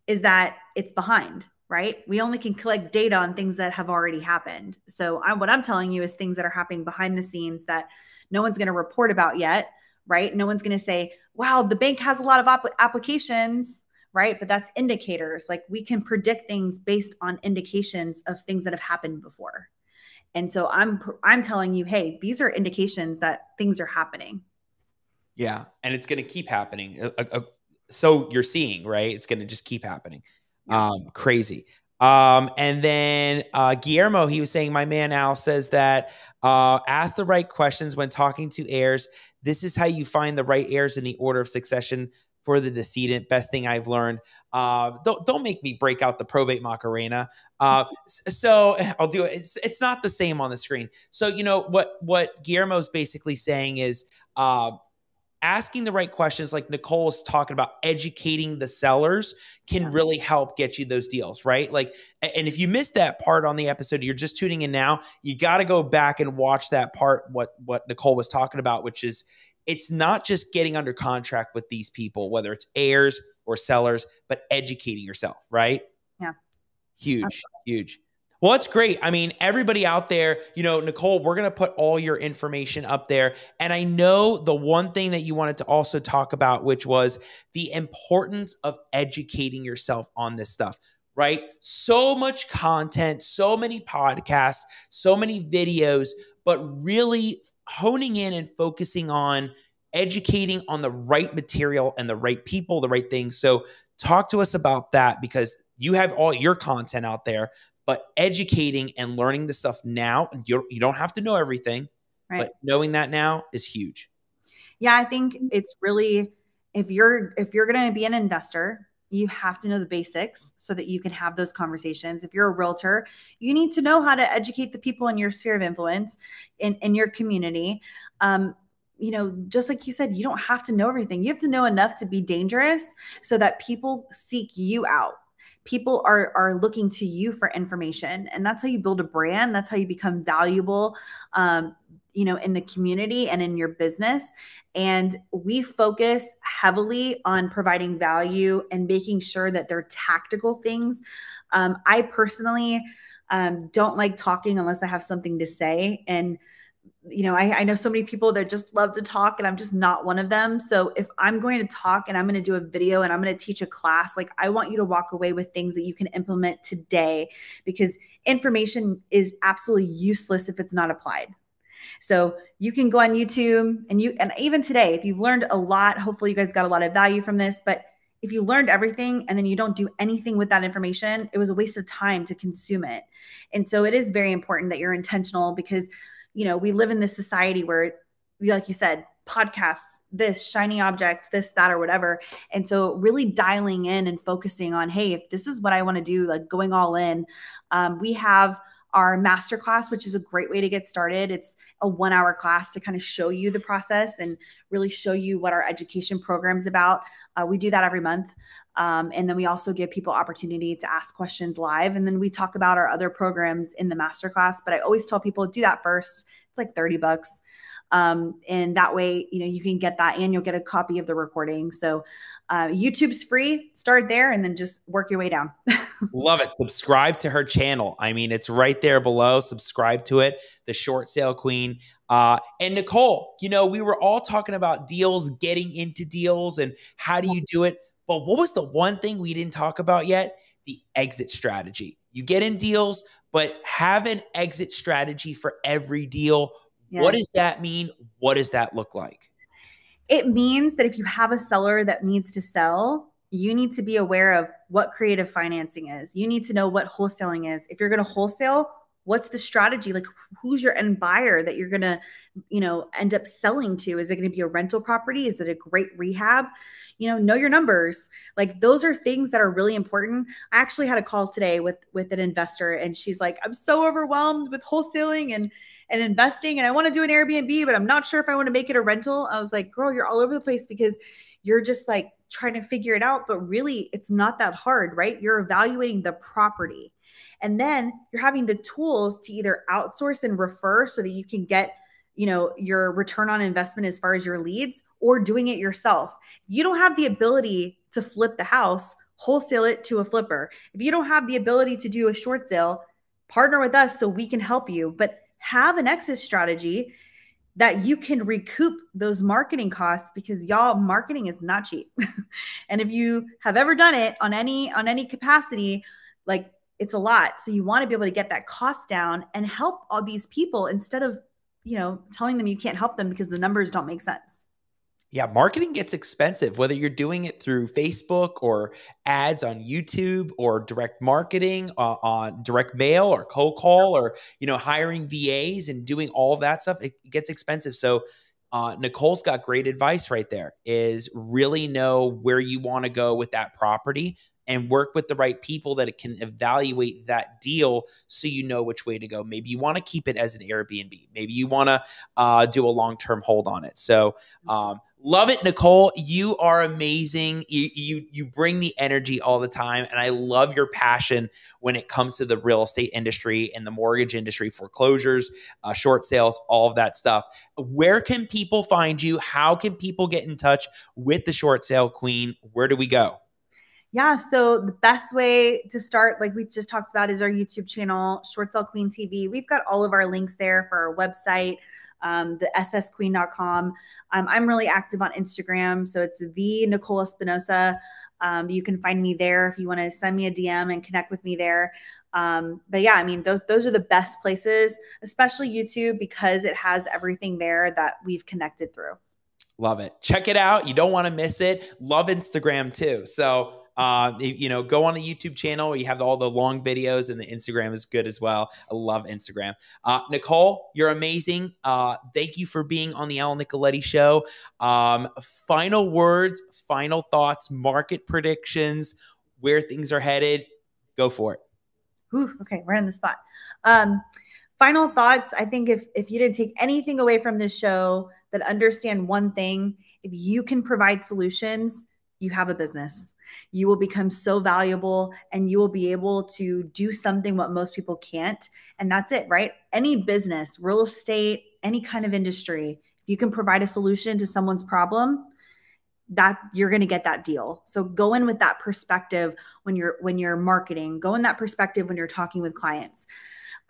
Speaker 3: is that it's behind. Right? We only can collect data on things that have already happened. So what I'm telling you is things that are happening behind the scenes that no one's going to report about yet, right? No one's going to say, wow, the bank has a lot of applications, right? But that's indicators. Like we can predict things based on indications of things that have happened before. And so I'm telling you, hey, these are indications that things are happening.
Speaker 1: Yeah. And it's going to keep happening. So you're seeing, right? It's going to just keep happening. Crazy. And then Guillermo, he was saying, my man Al says that ask the right questions when talking to heirs. This is how you find the right heirs in the order of succession for the decedent. Best thing I've learned. Don't make me break out the probate Macarena. So I'll do it. It's not the same on the screen. So what Guillermo's basically saying is asking the right questions, like Nicole is talking about, educating the sellers can really help get you those deals, right? Like, and if you missed that part on the episode, you're just tuning in now, you got to go back and watch that part, what Nicole was talking about, which is it's not just getting under contract with these people, whether it's heirs or sellers, but educating yourself, right?
Speaker 3: Yeah.
Speaker 1: Huge, huge. Well, it's great. I mean, everybody out there, Nicole, we're going to put all your information up there. And I know the one thing that you wanted to also talk about, which was the importance of educating yourself on this stuff, right? So much content, so many podcasts, so many videos, but really honing in and focusing on educating on the right material and the right people, the right things. So talk to us about that, because you have all your content out there, but educating and learning the stuff now, you don't have to know everything,
Speaker 3: Right.
Speaker 1: but knowing that now is huge.
Speaker 3: Yeah, I think it's really, if you're going to be an investor, you have to know the basics so that you can have those conversations. If you're a realtor, you need to know how to educate the people in your sphere of influence, in your community. You know, just like you said, you don't have to know everything. You have to know enough to be dangerous so that people seek you out. People are looking to you for information, and that's how you build a brand. That's how you become valuable, you know, in the community and in your business. And we focus heavily on providing value and making sure that they're tactical things. I personally don't like talking unless I have something to say. And you know, I know so many people that just love to talk, and I'm just not one of them. So if I'm going to talk and I'm going to do a video and I'm going to teach a class, like I want you to walk away with things that you can implement today, because information is absolutely useless if it's not applied. So you can go on YouTube and even today, if you've learned a lot, hopefully you guys got a lot of value from this, but if you learned everything and then you don't do anything with that information, it was a waste of time to consume it. And so it is very important that you're intentional, because you know, we live in this society where, like you said, podcasts, this, shiny objects, this, that, or whatever. And so really dialing in and focusing on, hey, if this is what I want to do, like going all in. We have our masterclass, which is a great way to get started. It's a 1-hour class to kind of show you the process and really show you what our education program is about. We do that every month. And then we also give people opportunity to ask questions live. And then we talk about our other programs in the masterclass. But I always tell people, do that first. It's like $30. And that way, you know, you can get that and you'll get a copy of the recording. So YouTube's free. Start there and then just work your way down.
Speaker 1: Love it. Subscribe to her channel. I mean, it's right there below. Subscribe to it. The Short Sale Queen. And Nicole, you know, we were all talking about deals, getting into deals, and how do you do it? But what was the one thing we didn't talk about yet? The exit strategy. You get in deals, but have an exit strategy for every deal. Yes. What does that mean? What does that look like?
Speaker 3: It means that if you have a seller that needs to sell, you need to be aware of what creative financing is. You need to know what wholesaling is. If you're going to wholesale, what's the strategy? Like, who's your end buyer that you're going to, you know, end up selling to? Is it going to be a rental property? Is it a great rehab? You know your numbers. Like, those are things that are really important. I actually had a call today with an investor, and she's like, I'm so overwhelmed with wholesaling and investing, and I want to do an Airbnb, but I'm not sure if I want to make it a rental. I was like, girl, you're all over the place because you're just like trying to figure it out. But really, it's not that hard, right? You're evaluating the property. And then you're having the tools to either outsource and refer so that you can get, you know, your return on investment as far as your leads, or doing it yourself. You don't have the ability to flip the house, wholesale it to a flipper. If you don't have the ability to do a short sale, partner with us so we can help you. But have an exit strategy that you can recoup those marketing costs, because y'all, marketing is not cheap. And if you have ever done it on any capacity, like, it's a lot. So you want to be able to get that cost down and help all these people instead of, you know, telling them you can't help them because the numbers don't make sense.
Speaker 1: Yeah, marketing gets expensive, whether you're doing it through Facebook or ads on YouTube or direct marketing on direct mail or cold call, or, you know, hiring VAs and doing all of that stuff. It gets expensive. So Nicole's got great advice right there, is really know where you want to go with that property and work with the right people that can evaluate that deal so you know which way to go. Maybe you want to keep it as an Airbnb. Maybe you want to do a long-term hold on it. So love it, Nicole. You are amazing. You bring the energy all the time, and I love your passion when it comes to the real estate industry and the mortgage industry, foreclosures, short sales, all of that stuff. Where can people find you? How can people get in touch with the Short Sale Queen? Where do we go?
Speaker 3: Yeah, so the best way to start, like we just talked about, is our YouTube channel, Short Sale Queen TV. We've got all of our links there for our website, the ssqueen.com. I'm really active on Instagram, so it's the Nicole Espinosa. You can find me there if you want to send me a DM and connect with me there. But yeah, I mean, those are the best places, especially YouTube, because it has everything there that we've connected through.
Speaker 1: Love it. Check it out. You don't want to miss it. Love Instagram too. So, go on the YouTube channel where you have all the long videos, and the Instagram is good as well. I love Instagram. Nicole, you're amazing. Thank you for being on the Al Nicoletti Show. Final words, final thoughts, market predictions, where things are headed. Go for it.
Speaker 3: Ooh, okay, right on the spot. Final thoughts. I think if you didn't take anything away from this show, that understand one thing: if you can provide solutions, you have a business. You will become so valuable, and you will be able to do something what most people can't. And that's it, right? Any business, real estate, any kind of industry, if you can provide a solution to someone's problem, that you're going to get that deal. So go in with that perspective when you're marketing. Go in that perspective when you're talking with clients.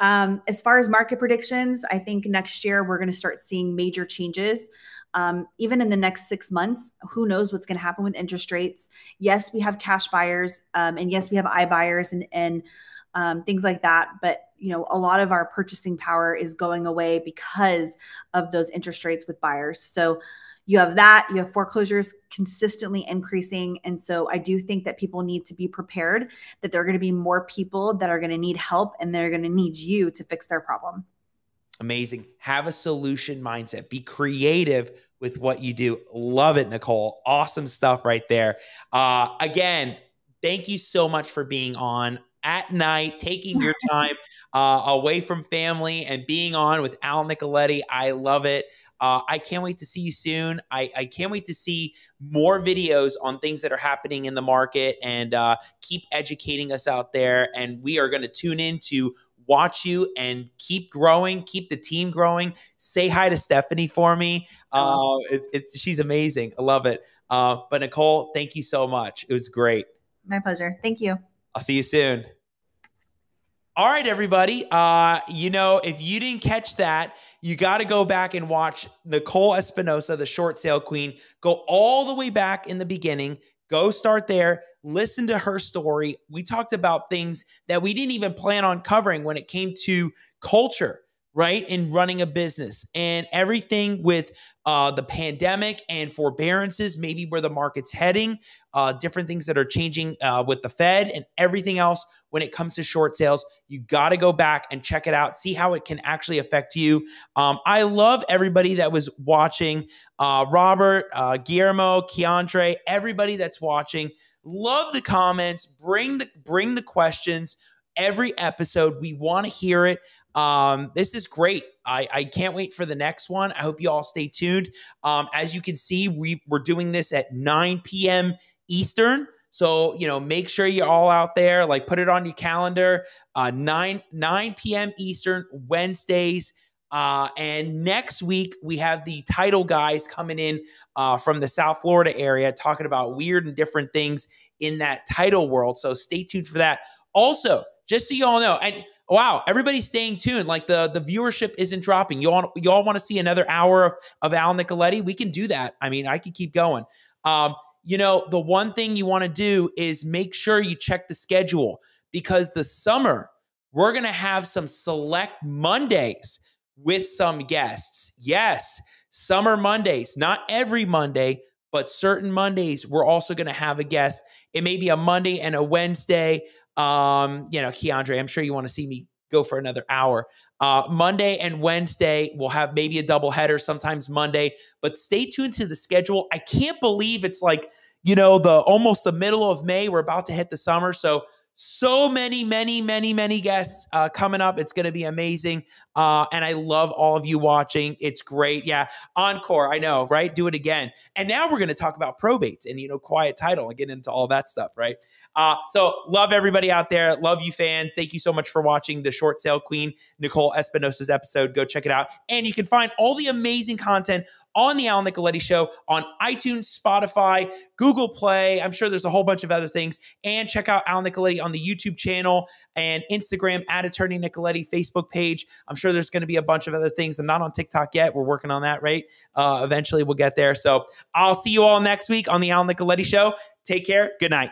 Speaker 3: As far as market predictions, I think next year we're going to start seeing major changes. Even in the next 6 months, who knows what's going to happen with interest rates. Yes, we have cash buyers, and yes, we have iBuyers and things like that. But a lot of our purchasing power is going away because of those interest rates with buyers. So you have that, you have foreclosures consistently increasing. And so I do think that people need to be prepared that there are going to be more people that are going to need help, and they're going to need you to fix their problem.
Speaker 1: Amazing. Have a solution mindset. Be creative with what you do. Love it, Nicole. Awesome stuff right there. Again, thank you so much for being on at night, taking your time away from family and being on with Al Nicoletti. I love it. I can't wait to see you soon. I can't wait to see more videos on things that are happening in the market, and keep educating us out there. And we are going to tune in to watch you and keep growing, keep the team growing. Say hi to Stephanie for me. She's amazing. I love it. But Nicole, thank you so much. It was great.
Speaker 3: My pleasure. Thank you.
Speaker 1: I'll see you soon. All right, everybody. If you didn't catch that, you got to go back and watch Nicole Espinosa, the short sale queen. Go all the way back in the beginning. Go start there. Listen to her story. We talked about things that we didn't even plan on covering when it came to culture, right? In running a business, and everything with the pandemic and forbearances, maybe where the market's heading, different things that are changing with the Fed, and everything else when it comes to short sales. You got to go back and check it out, see how it can actually affect you. I love everybody that was watching, Robert, Guillermo, Keandre, everybody that's watching. Love the comments. Bring the questions. Every episode, we want to hear it. This is great. I can't wait for the next one. I hope you all stay tuned. As you can see, we're doing this at 9 p.m. Eastern. So, make sure you're all out there, put it on your calendar, 9 p.m. Eastern, Wednesdays. And next week, we have the title guys coming in from the South Florida area, talking about weird and different things in that title world. So stay tuned for that. Also, just so you all know, and wow, everybody's staying tuned. The viewership isn't dropping. You all want to see another hour of Al Nicoletti? We can do that. I mean, I could keep going. The one thing you want to do is make sure you check the schedule, because the summer, we're going to have some select Mondays with some guests. Yes, summer Mondays, not every Monday, but certain Mondays, we're also going to have a guest. It may be a Monday and a Wednesday. Keandre, I'm sure you want to see me go for another hour. Monday and Wednesday, we'll have maybe a double header, sometimes Monday, but stay tuned to the schedule. I can't believe it's almost the middle of May. We're about to hit the summer. So many guests coming up. It's going to be amazing. And I love all of you watching. It's great. Yeah. Encore. I know, right? Do it again. And now we're going to talk about probates and, quiet title and get into all that stuff, right? So love everybody out there. Love you fans. Thank you so much for watching the Short Sale Queen, Nicole Espinosa's episode. Go check it out. And you can find all the amazing content on the Al Nicoletti Show on iTunes, Spotify, Google Play. I'm sure there's a whole bunch of other things. And check out Al Nicoletti on the YouTube channel and Instagram at Attorney Nicoletti, Facebook page. I'm sure there's going to be a bunch of other things. I'm not on TikTok yet. We're working on that, right? Eventually we'll get there. So I'll see you all next week on the Al Nicoletti Show. Take care. Good night.